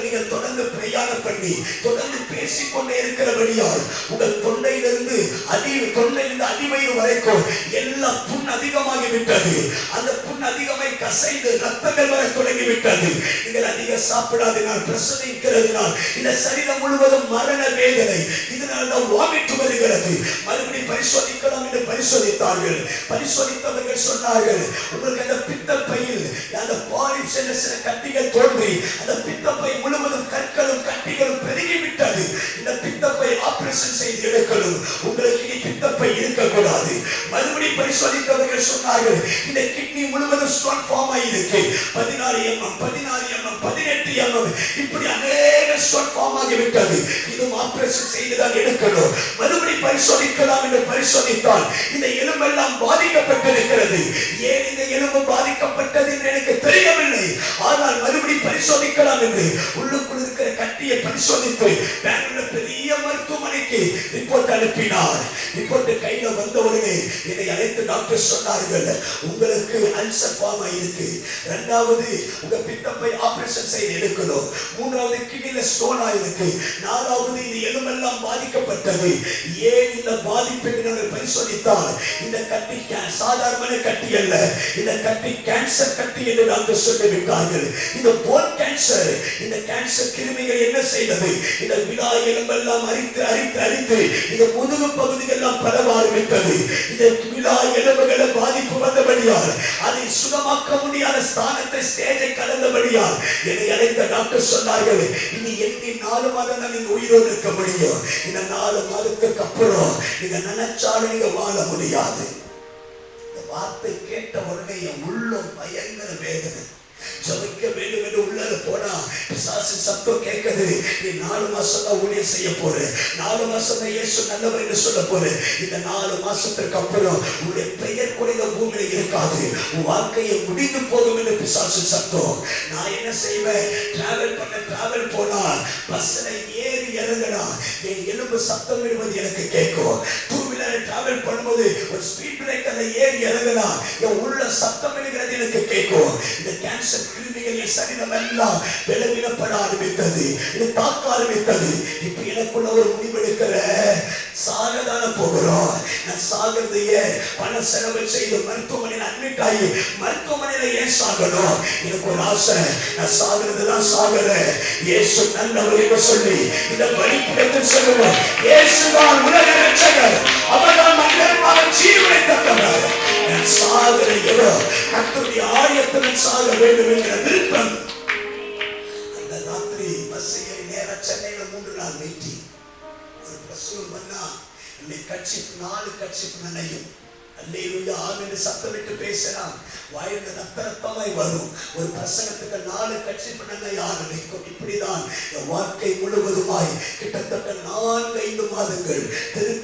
நீங்கள் தொடர்ந்து பிரயாணம் பண்ணி தொடர்ந்து பேசிக்கொண்டே இருக்கிறபடியால் உங்கள் தொண்டையிலிருந்து அடிவயிறு வரைக்கும் எல்லா புண் அதிகமாகி விட்டது. அந்த புண் அதிகமாய் கசைந்து ரத்தங்கள் வர தொடங்கி விட்டது. நீங்கள் அதிக சாப்பிடாதனால் பிரசவிக்கிறதுனால் இந்த சரீரம் முழுவதும் மரண வேதனை, இதனால் தான் வாமிட் வருகிறது. மறுபடியும் பரிசோதிக்கலாம் என்று பரிசோதித்தார்கள். பரிசோதித்தவர்கள் சொன்னார்கள், உங்களுக்கு அந்த பித்தப்பையில் அந்த பாலிப்ஸ் என்ற சில கட்டிகள் தோன்றி அந்த பித்தப்பை முழுவதும் கற்களும் கட்டிகளும் பெருகிவிட்டது. இந்த பித்தப்பை ஆபரேஷன் செய்து எடுக்கணும். உங்களுக்கு இனி பித்தப்பை இருக்கக்கூடாது. மறுபடியும் பரிசோதித்தவர்கள் சொன்னார்கள், இந்த கிட்னி முழுவதும் ஸ்டோன் ஃபார்ம் ஆகியிருக்கு. 14 mm 18 mm இப்படி அநேக ஸ்டோன் ஃபார்ம் ஆகிவிட்டது. இதுவும் ஆபரேஷன் செய்துதான் எடுக்கணும். மறுபடியும் பரிசோதிக்கலாம் என்று பரிசோதித்தால் இந்த எலும்பெல்லாம் பாதிக்கப்பட்டிருக்கிறது. ஏன் இந்த எலும்பு பாதிக்கப்பட்டது என்று எனக்கு தெரியவில்லை. ஆனால் மறுபடியும் பரிசோதிக்கலாம் என்று உள்ளுக்குள் இருக்கிற கட்டியை பரிசோதித்து பெங்களூர் பெரிய மருத்துவமனைக்கு ரிப்போர்ட் அனுப்பினார். ரிப்போர்ட் கையில வந்த உடனே என்னை அழைத்து டாக்டர் சொன்னார்கள், உங்களுக்கு அல்சர் ஃபார்ம் ஆயிருக்கு. 2வது உங்க பித்தப்பை ஆபரேஷன் செய்து எடுக்கணும். 3வது கிட்னில ஸ்டோன் ஆயிருக்கு. 4வது இந்த எலும்பெல்லாம் பாதிக்கப்பட்டது. ஏன் இந்த பாதிப்பை நாங்கள் பரிசோதித்தால் இந்த கட்டி சாதாரண கட்டி அல்ல, இந்த கட்டி கேன்சர் கட்டி என்று டாக்டர் சொல்லிவிட்டார்கள். இந்த போன் கேன்சர். இந்த கேன்சர் கிருமிகள் என்ன செய்தது? இந்த விழா எலும்பெல்லாம் அரித்து இந்த முதுகு பகுதிகள் எல்லாம் பரவ ஆரம்பித்தது. இதற்கு விழா எலும்புகளை பாதிப்பு வந்தபடியால் அதை சுகமாக்க முடியாத ஸ்தானத்தை ஸ்டேஜை கடந்தபடியால் என்னை அழைத்த டாக்டர் சொன்னார்கள், இனி எண்ணி 4 மாதம் தான் நீங்க உயிரோடு இருக்க முடியும். இந்த 4 மாதத்துக்கு அப்புறம் நீங்க நினைச்சாலும் நீங்க வாழ முடியாது. இந்த வார்த்தை கேட்ட உடனே என் உள்ளம் பயங்கர வேதனை. ஜபிக்க வேண்டும் என்று உள்ளார போனா பிசாசு சத்தம் கேட்குது, நீ 4 மாசம் தான் ஊழியம் செய்ய போற, 4 மாசம் தான் இயேசு நல்லவர் என்று சொல்ல போற. இந்த 4 மாசத்துக்கு அப்புறம் உன்னுடைய பெயர் குறைந்த பூமியில இருக்காது, உன் வாழ்க்கையை முடிந்து போகும் என்று பிசாசு சத்தம். நான் என்ன செய்வேன்? டிராவல் போனா பஸ்ல ஏறி இறங்கினா என் எலும்பு சத்தம் விடுவது எனக்கு கேட்கும். 2 வீலர் டிராவல் பண்ணும்போது ஒரு ஸ்பீட் பிரேக்கர்ல ஏறி இறங்கினா என் உள்ள சத்தம் விடுகிறது எனக்கு கேட்கும். இந்த கேன்சர் கிருமிகள் என் சரீரம் எல்லாம் விளைவிடப்பட ஆரம்பித்தது, இது தாக்க ஆரம்பித்தது. இப்ப எனக்குள்ள ஒரு முடிவெடுக்கிற, சாகதான போகிறோம். நான் சாகிறதையே பண செலவு செய்து மருத்துவமனையில் அட்மிட் ஆகி மருத்துவமனையில ஏன் சாகணும்? எனக்கு ஒரு ஆசை, நான் சாகிறதுதான் சாகிறேன், இயேசு நல்லவர் என்று சொல்லி இந்த வெளிப்படத்தில் சொல்லுவோம். இயேசுதான் உலக ரட்சகர், அவர்தான் மனிதனுக்காக ஜீவனை தந்தவர். நான் சாகிற இடம் கர்த்தருடைய ஆலயத்தில் சாக வேண்டும் என்கிற விருப்பம். அந்த ராத்திரி பஸ் ஏறி நேரா சென்னையில 3 நாள் மீட்டிங். ஒரு பிரசங்கம் பண்ணா என்னை கட்சி 4 கட்சி நினையும். அல்லேலூயா ஆமென் சத்தமிட்டு பேசலாம். வாயில ரத்தமாய் வரும். ஒரு பிரசங்கத்துக்கு 4 கட்சி பண்ண ஆரம்பிக்கும். இப்படிதான் என் வாழ்க்கை முழுவதுமாய் கிட்டத்தட்ட 4-5 மாதங்கள்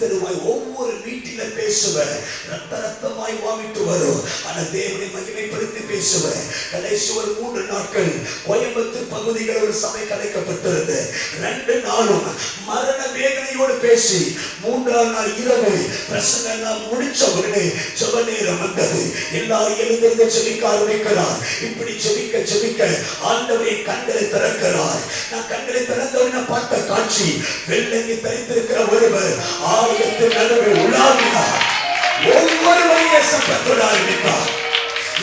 தெருவாய் ஒவ்வொரு வீட்டில பேசுவேன். ரத்தமாய் வாமிட்டு வரும். ஆனா தேவனை மகிமைப்படுத்தி பேசுவேன். கடைசி ஒரு 3 நாட்கள் கோயம்புத்தூர் பகுதிகள் ஒரு சபை கலைக்கப்பட்டிருந்தது. 2 நாளும் மரண வேதனையோடு பேசி 3ஆம் நாள் இரவு பிரசங்கம் முடிச்ச உடனே ஜெப நேரம் வந்தது. எல்லாரும் எழுந்திருந்து ஜெபிக்க ஆரம்பிக்கிறார். இப்படி ஜெபிக்க ஆண்டவரே கண்களை திறக்கிறார். நான் கண்களை திறந்தவுடனே பார்த்த காட்சி, வெள்ளங்கி தரித்திருக்கிற ஒருவர் ஆலயத்தின் நடுவே உலாவினார். ஒவ்வொருவரையே சத்தத்தோட ஆரம்பித்தார்.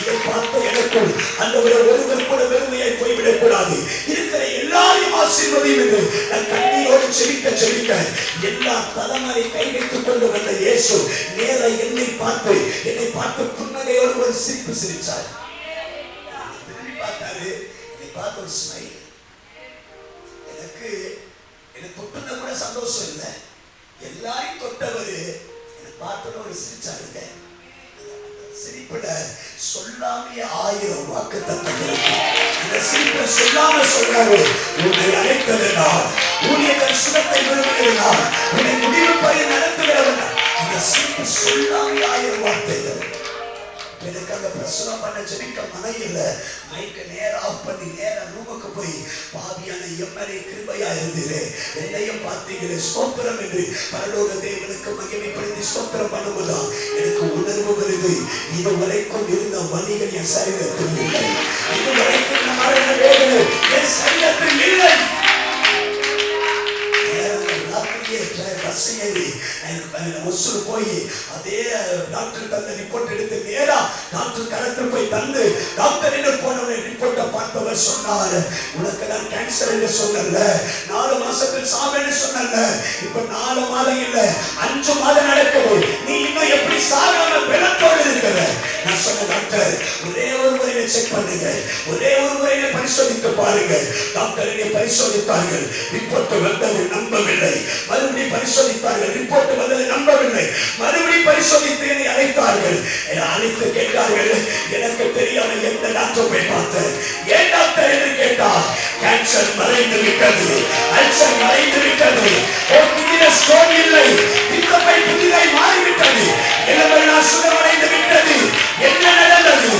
இதை பார்த்த எனக்குள் ஆண்டவரே ஒருவர் கூட வெறுமையாய் போய்விடக் கூடாது, இருக்கிற எல்லாரையும் ஆசீர்வதியும் என்று நான் கண்ணீரோடு ஜெபிக்க எல்லா தலைமறை கை வைத்துக் கொண்டு வந்த இயேசு நேரா என்னை பார்த்து புன்னகையோடு ஒரு சிரிப்பு சிரிச்சார். திரும்பி பார்த்தாரு, என்னை பார்த்து ஒரு ஸ்மைல். எனக்கு தொட்டுன கூட சந்தோஷம் இல்லை. எல்லாரையும் தொட்டவர் என்னை பார்த்தோன்னு ஒரு சிரிச்சாருங்க. சிரிப்புல சொல்லாமைய 1000 வாக்குத்தத்தங்கள். இந்த சிரிப்பை சொல்லாம சொன்னாரு, உன்னை அழைத்ததுனால், ஊழியத்தின் சுகத்தை விரும்புகிறதுனால், உன்னை முடிவு பறி நடத்துகிறவன். இந்த சிரிப்பு சொல்லாமைய 1000 வார்த்தைகள். எனக்கு அந்த பிரசனம் பண்ண ஜெபிக்க மனையில மைக்க நேரா ஆஃப் பண்ணி நேரா ரூமுக்கு போய், பாவியான எம்மனை கிருபையா இருந்தீரே, என்னையும் பார்த்தீங்களே, ஸ்தோத்திரம் என்று பரலோக தேவனுக்கு மகிமைப்படுத்தி ஸ்தோத்திரம் பண்ணுவதா எனக்கு உணர்வு வருது. இதுவரைக்கும் இருந்த வலிகள் என் சரீரத்தில் இல்லை, இதுவரைக்கும் மரண வேதனை என் சரீரத்தில் இல்லை. போய் அதே டாக்டர் தந்த ரிப்போர்ட் எடுத்து நேரா டாக்டர் கரத்தில் போய் தந்து டாக்டர் என்ன போனவனை ரிப்போர்ட்டை பார்த்தவர் சொன்னார், உனக்கு நான் கேன்சர் என்று சொன்னல, 4 மாசத்தில் சாவேன்னு சொன்னல, இப்ப 4 மாதம் இல்ல 5 மாதம் நடக்குது, நீ இன்னும் எப்படி சாகாம பிணத்தோடு இருக்கிற? நான் சொன்ன டாக்டர் ஒரே ஒரு முறையில செக் பண்ணுங்க, ஒரே ஒரு முறையில பரிசோதிக்க பாருங்க. டாக்டர் என்னை பரிசோதித்தார்கள், ரிப்போர்ட் வந்தது நம்பவில்லை. மறுபடியும் பரிசோதித்தார்கள், ரிப்போர்ட் வந்தது நம்பவில்லை. மறுபடியும் பரிசோதித்து என்னை அழைத்தார்கள். அழைத்து கேட்டார்கள், எனக்கு தெரியாம எந்த டாக்டர் போய் பார்த்தேன், ஏன் டாக்டர் என்று கேட்டார். கேன்சர் மறைந்து விட்டது, அல்சர் மறைந்து விட்டது, ஸ்டோன் இல்லை, பித்தப்பை புதிதாய் மாறிவிட்டது, எலும்பெல்லாம் சுகமடைந்து விட்டது. என்ன நடந்தது?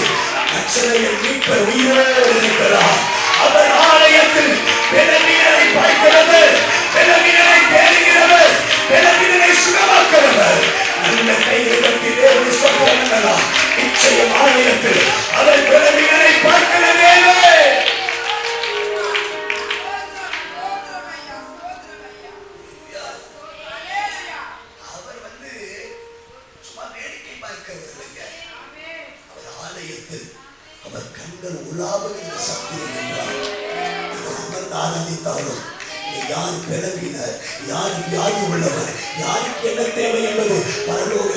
நச்சலையில் மீட்பர் உயிரோடு இருக்கிறார். அவர் ஆலயத்தில் பலவீனரை பார்க்கிறவர், பலவீனரை தேடுகிறவர், பலவீனரை சுகமாக்கிறவர். நல்ல கைகளுக்கு தேவனை சொல்லுகிறார். நிச்சயம் ஆலயத்தில் அவர் பலவீனரை பார்க்கிறவே. அவர் சும்மா வேடிக்கை பார்க்கிறவர் இல்லைங்க. அவர் ஆலயத்தில் அவர் கண்கள் உலாவுகிற சத்தியம் என்றார். அமர்ந்து ஆராதித்தாலும் யார் பிளவினர், யார் வியாதி உள்ளவர், யாருக்கு என்ன தேவை என்பது பரலோக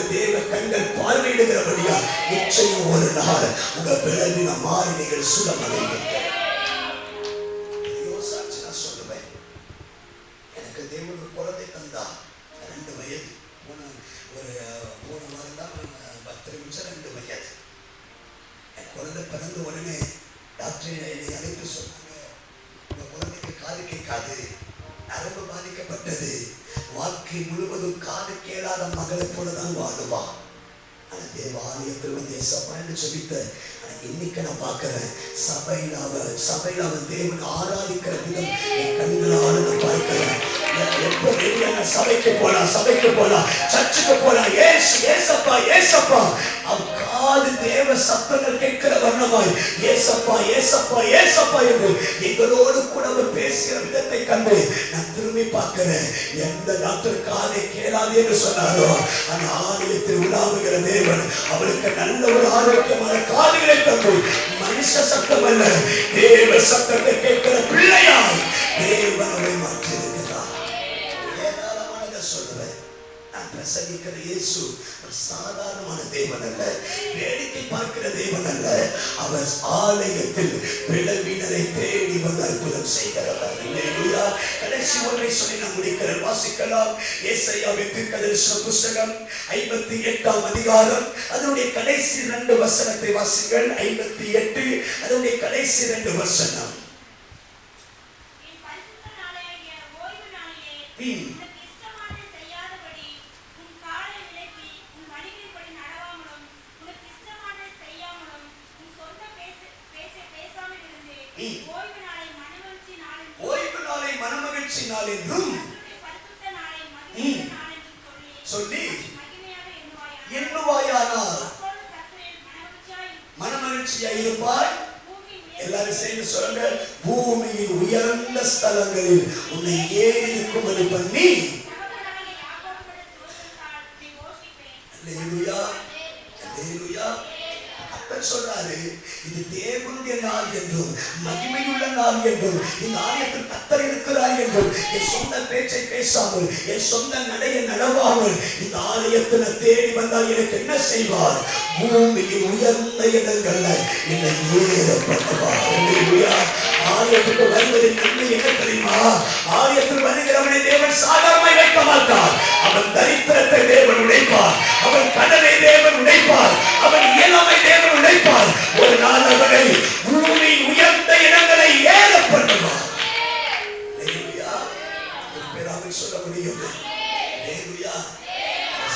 இயேசுவினால் உங்க பலவீனம் மாறி நீங்கள் சுகமடைவீர்கள். சாட்சி நான் சொல்லுவேன். எனக்கு தேவன் ஒரு குழந்தை தந்தா, 2 வயது. போன வாரம் தான் 10 நிமிஷம் 2 வயது. என் குழந்தை பிறந்த உடனே டாக்டர் என்னை அழைத்து சொன்னாங்க, உங்க குழந்தைக்கு காது கேட்காது, நரம்பு பாதிக்கப்பட்டது, வாழ்க்கை முழுவதும் காது கேளாத மகளை போலதான் வாழுவா. ஆனா தேவாலயத்தில் வந்து எசப்பான்னு சொல்லித்த இன்னைக்கு நான் பார்க்கிறேன். சபையில அவன் தேவன் ஆராதிக்கிற விதம் என் கண்களால் நான் பார்க்கிறேன். எப்போ வெளியான சபைக்கு போனா சர்ச்சுக்கு போனா ஏசப்பா ஏசப்பா அவன் காது தேவ சத்தங்கள் கேட்கிற வண்ணமாய் ஏசப்பா ஏசப்பா ஏசப்பா என்று எங்களோடு கூட அவர் பேசுகிற விதத்தை கண்டு நான் திரும்பி பார்க்கிறேன். எந்த டாக்டர் காதை கேளாது என்று சொன்னாரோ அந்த ஆலயத்தில் உலாவுகிற தேவன் அவளுக்கு நல்ல ஒரு ஆரோக்கியமான காதுகளை தந்து மனுஷ சத்தம் அல்ல தேவ சத்தத்தை கேட்கிற பிள்ளையாய் தேவன் அவரை மாற்றியிருக்கிறார். ஏராளமானதை சொல்றேன். நான் பிரசங்கிக்கிற இயேசு ஒரு சாதாரணமான தேவன் அல்ல, வேடிக்கை பார்க்கிற தேவன் அல்ல. அவர் ஆலயத்தில் பிளவினரை தேடி வந்து அற்புதம் செய்கிறவர். அல்லேலூயா. கடைசி ஒன்றை சொல்லி நான் முடிக்கிறேன். வாசிக்கலாம். ஏசாயாவின் தீர்க்கதரிசன புத்தகம் 58ஆம் அதிகாரம் அதனுடைய கடைசி 2 வசனத்தை வாசிங்கள். 58 அதனுடைய கடைசி 2 வசனம். ஓய்வு நாளை மனமகிழ்ச்சி நாள் என்றும் சொல்லி எண்ணுவாயானால் மனமகிழ்ச்சியாய் இருப்பாய். எல்லாரும் சேர்ந்து சொல்லுங்க. பூமியின் உயர்ந்த ஸ்தலங்களில் உன்னை ஏறி இருக்கும்படி பண்ணி. அல்லேலூயா அல்லேலூயா. சொல்றாரு, இது தேவனுடைய நாள் என்றும் மகிமையுள்ள நாள் என்றும் இந்த ஆலயத்தில் கர்த்தர் இருக்கிறார் என்றும் என் சொந்த பேச்சை பேசாமல் என் சொந்த நடையை நடவாமல் இந்த ஆலயத்தில் தேடி வந்தால் எனக்கு என்ன செய்வார்? பூமியின் உயர்ந்த இடங்கள்ல என்னை ஏற பண்ணுவார். ஆலயத்துக்கு வருவதின் நன்மை என்ன தெரியுமா? ஆலயத்தில் வருகிறவனை தேவன் சாதாரணமாய் வைக்க மாட்டார். அவன் தரித்திரத்தை தேவன் உடைப்பார், அவன் கடனை தேவன் உடைப்பார், அவன் இயலாமை தேவன் உடைப்பார். ஒரு நாள் அவனை பூமியின் உயர்ந்த இடங்களை ஏற பண்ணுவார். சொல்ல முடியும்.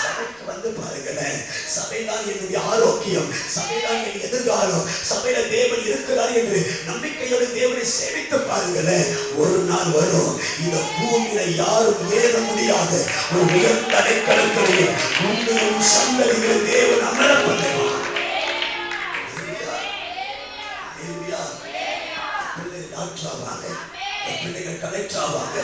சபைக்கு வந்து பாருங்களேன். சபைதான் என்னுடைய ஆரோக்கியம், சபைதான் என் எதிர்காலம், சபையில தேவன் இருக்கிறார் என்று நம்பிக்கையோடு தேவனை சேவித்து பாருங்களேன். ஒரு நாள் வரும், இந்த பூமியில யாரும் ஏற முடியாத ஒரு உயர்ந்த அடைக்கலத்திலையும் உண்மையும் சந்ததிகளை தேவன் அமர பண்ணுவார். பிள்ளைகள் கலெக்டர் ஆவாங்க.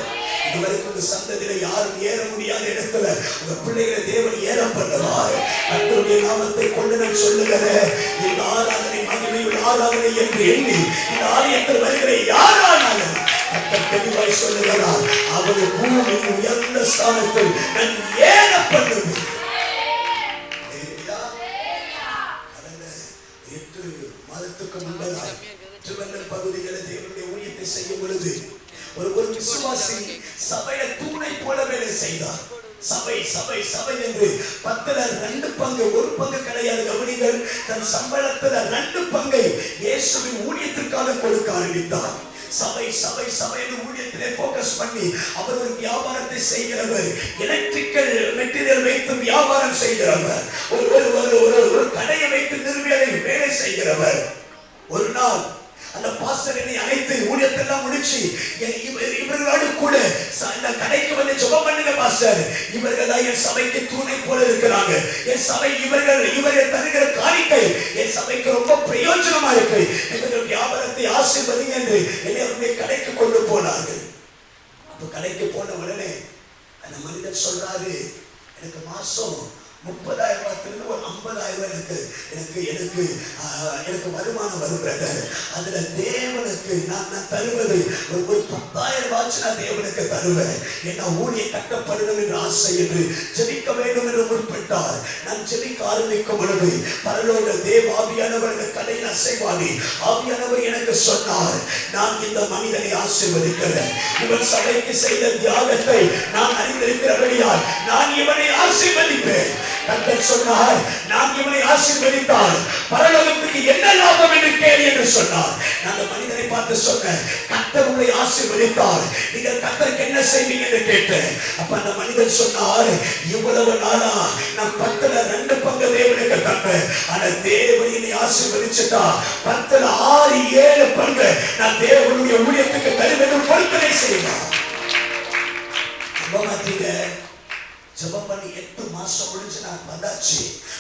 இதுவரைக்கும் உங்க சந்ததியில யாரும் ஏற முடியாத இடத்துல உங்க பிள்ளைகளை தேவன் ஏற பண்ணுவார். கர்த்தருடைய நாமத்தை கொண்டு நான் சொல்லுகிறேன். இந்த ஆராதனை மகிமையுள்ள ஆராதனை என்று எண்ணி இந்த ஆலயத்தில் வருகிற யாரானாலும் கர்த்தர் தெளிவாய் சொல்லுகிறார், அவருடைய பூமியின் உயர்ந்த ஸ்தானத்தில் நான் ஏற பண்ணுவேன். கடந்த 8 மாதத்துக்கு முன்பதாக திருவண்ணல் பகுதிகளை தேவனுடைய ஊழியத்தை செய்யும் பொழுது ஒரு விசுவாசி சபையில தூணை போல வேலை செய்தார். சபை சபை சபை என்று 10ல் 2 பங்கு, 1 பங்கு கிடையாது. கவனிங்கள். தன் சம்பளத்துல 2 பங்கை இயேசுவின் ஊழியத்திற்காக கொடுக்க ஆரம்பித்தார். சபை சபை சபை ஊழியத்திலே போக்கஸ் பண்ணி அவர் ஒரு வியாபாரத்தை செய்கிறவர். எலக்ட்ரிக்கல் மெட்டீரியல் வைத்து வியாபாரம் செய்கிறவர். ஒரு கடையை வைத்து நிறுவியலை வேலை செய்கிறவர். ஒரு நாள் அந்த பாஸ்டர் என்னை அழைத்து ஊழியத்தெல்லாம் முடிச்சு இவர்களோடு கூட இந்த கடைக்கு வந்து ஜெபம் பண்ணுங்க பாஸ்டர், இவர்கள் தான் என் சபைக்கு தூணை போல இருக்கிறாங்க. என் சபை இவர்கள் தருகிற காணிக்கை என் சபைக்கு ரொம்ப பிரயோஜனமா இருக்கு. இவர்கள் வியாபாரத்தை ஆசீர்வதிங்க என்று என்னை அவருடைய கடைக்கு கொண்டு போனார்கள். அப்ப கடைக்கு போன உடனே அந்த மனிதர் சொல்றாரு, எனக்கு மாசம் 30,000 ரூபாயிலிருந்து ஒரு 50,000 எனக்கு எனக்கு எனக்கு எனக்கு வருமானம் வரும் பிரதர். அதுல தேவனுக்கு நான் தருவது ஒரு 10,000 ரூபாய் நான் தேவனுக்கு தருவேன். என்ன ஊழிய கட்டப்படணும் என்று ஆசை என்று ஜெபிக்க வேண்டும் என்று முற்பட்டார். நான் ஜெபிக்க ஆரம்பிக்கும் பொழுது பரலோக தேவ ஆவியானவர் இந்த கடையில் அசைவாதி ஆவியானவர் எனக்கு சொன்னார், நான் இந்த மனிதனை ஆசீர்வதிக்கிறேன். இவன் சபைக்கு செய்த தியாகத்தை நான் அறிந்திருக்கிறபடியால் நான் இவனை ஆசீர்வதிப்பேன். கர்த்தர் சொன்னார், நான் இவனை ஆசீர்வதித்தால் பரலோகத்துக்கு என்ன லாபம் என்று கேள் என்று சொன்னார். நான் அந்த மனிதனை பார்த்து சொன்னேன், கர்த்தர் உங்களை ஆசீர்வதித்தால் நீங்கள் கர்த்தருக்கு என்ன செய்வீங்க என்று கேட்டேன். அப்ப அந்த மனிதன் சொன்னார், இவ்வளவு நாளா நான் 10ல் 2 பங்கு தேவனுக்கு தந்தேன். ஆனா தேவன் என்னை ஆசீர்வதிச்சுட்டா 10ல் 6, 7 பங்கு நான் தேவனுடைய ஊழியத்துக்கு தருவேன் பொறுப்பனை செய்யலாம். ஜெபம் பண்ணி 8 மாசம் முடிஞ்சு நான் வந்தாச்சு.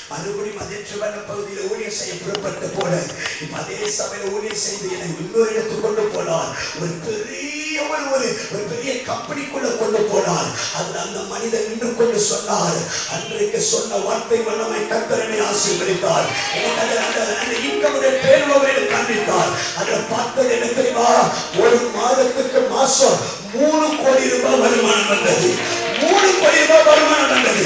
மறுபடியும் அதே திருவண்ண பகுதியில் ஊழியம் செய்ய புறப்பட்டு போனேன். இப்ப அதே சபையில ஊழியம் செய்து என்னை இன்னொரு இடத்துக்கு கொண்டு போனார். ஒரு பெரிய கம்பெனிக்குள்ள கொண்டு போனார். அதுல அந்த மனிதன் நின்று கொண்டு சொன்னார், அன்றைக்கு சொன்ன வார்த்தை வல்லமை கர்த்தரை ஆசீர்வதித்தார். எனக்கு அந்த இன்கமுடைய பேருவரை காண்பித்தார். அதுல பார்த்தது என்ன தெரியுமா? ஒரு மாதத்துக்கு மாசம் 3 கோடி ரூபாய் வருமானம் வந்தது. 3 கோடி ரூபாய் வருமானம் வந்தது.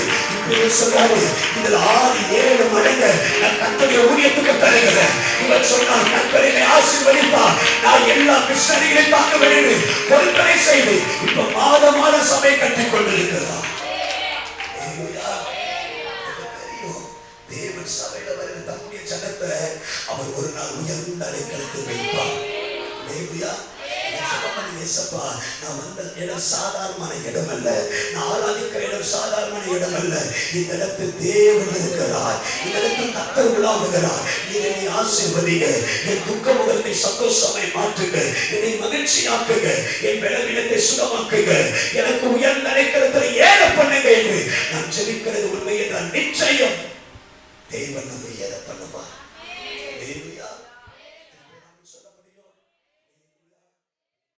இப்ப சொல்றாரு, இதுல 6, 7 மடங்கு நான் கர்த்தருடைய ஊழியத்துக்கு தருகிறேன். இவர் சொன்னார், கர்த்தரை ஆசீர்வதித்தார். நான் எல்லா மிஷனரிகளையும் தாங்க வேண்டும் பொறுப்பனை செய்து இப்ப மாத சபை கட்டிக் கொண்டிருக்கிறார். தேவன் சபையில வருகிற தம்முடைய ஜனத்தை அவர் ஒரு நாள் உயர்ந்த அடைக்கலத்தில் வைப்பார். நான் வந்த இடம் சாதாரணமான இடம் அல்ல. நான் ஆராதிக்கிற இடம் சாதாரணமான இடம் அல்ல. இந்த இடத்தில் தேவன் இருக்கிறார். இந்த இடத்தில் கர்த்தர் உலாவுகிறார். என்னை ஆசீர்வதிங்க. என் துக்க முகத்தை சந்தோஷமாய் மாற்றுங்க. என்னை மகிழ்ச்சியாக்குங்க. என் பலவீனத்தை சுகமாக்குங்க. எனக்கு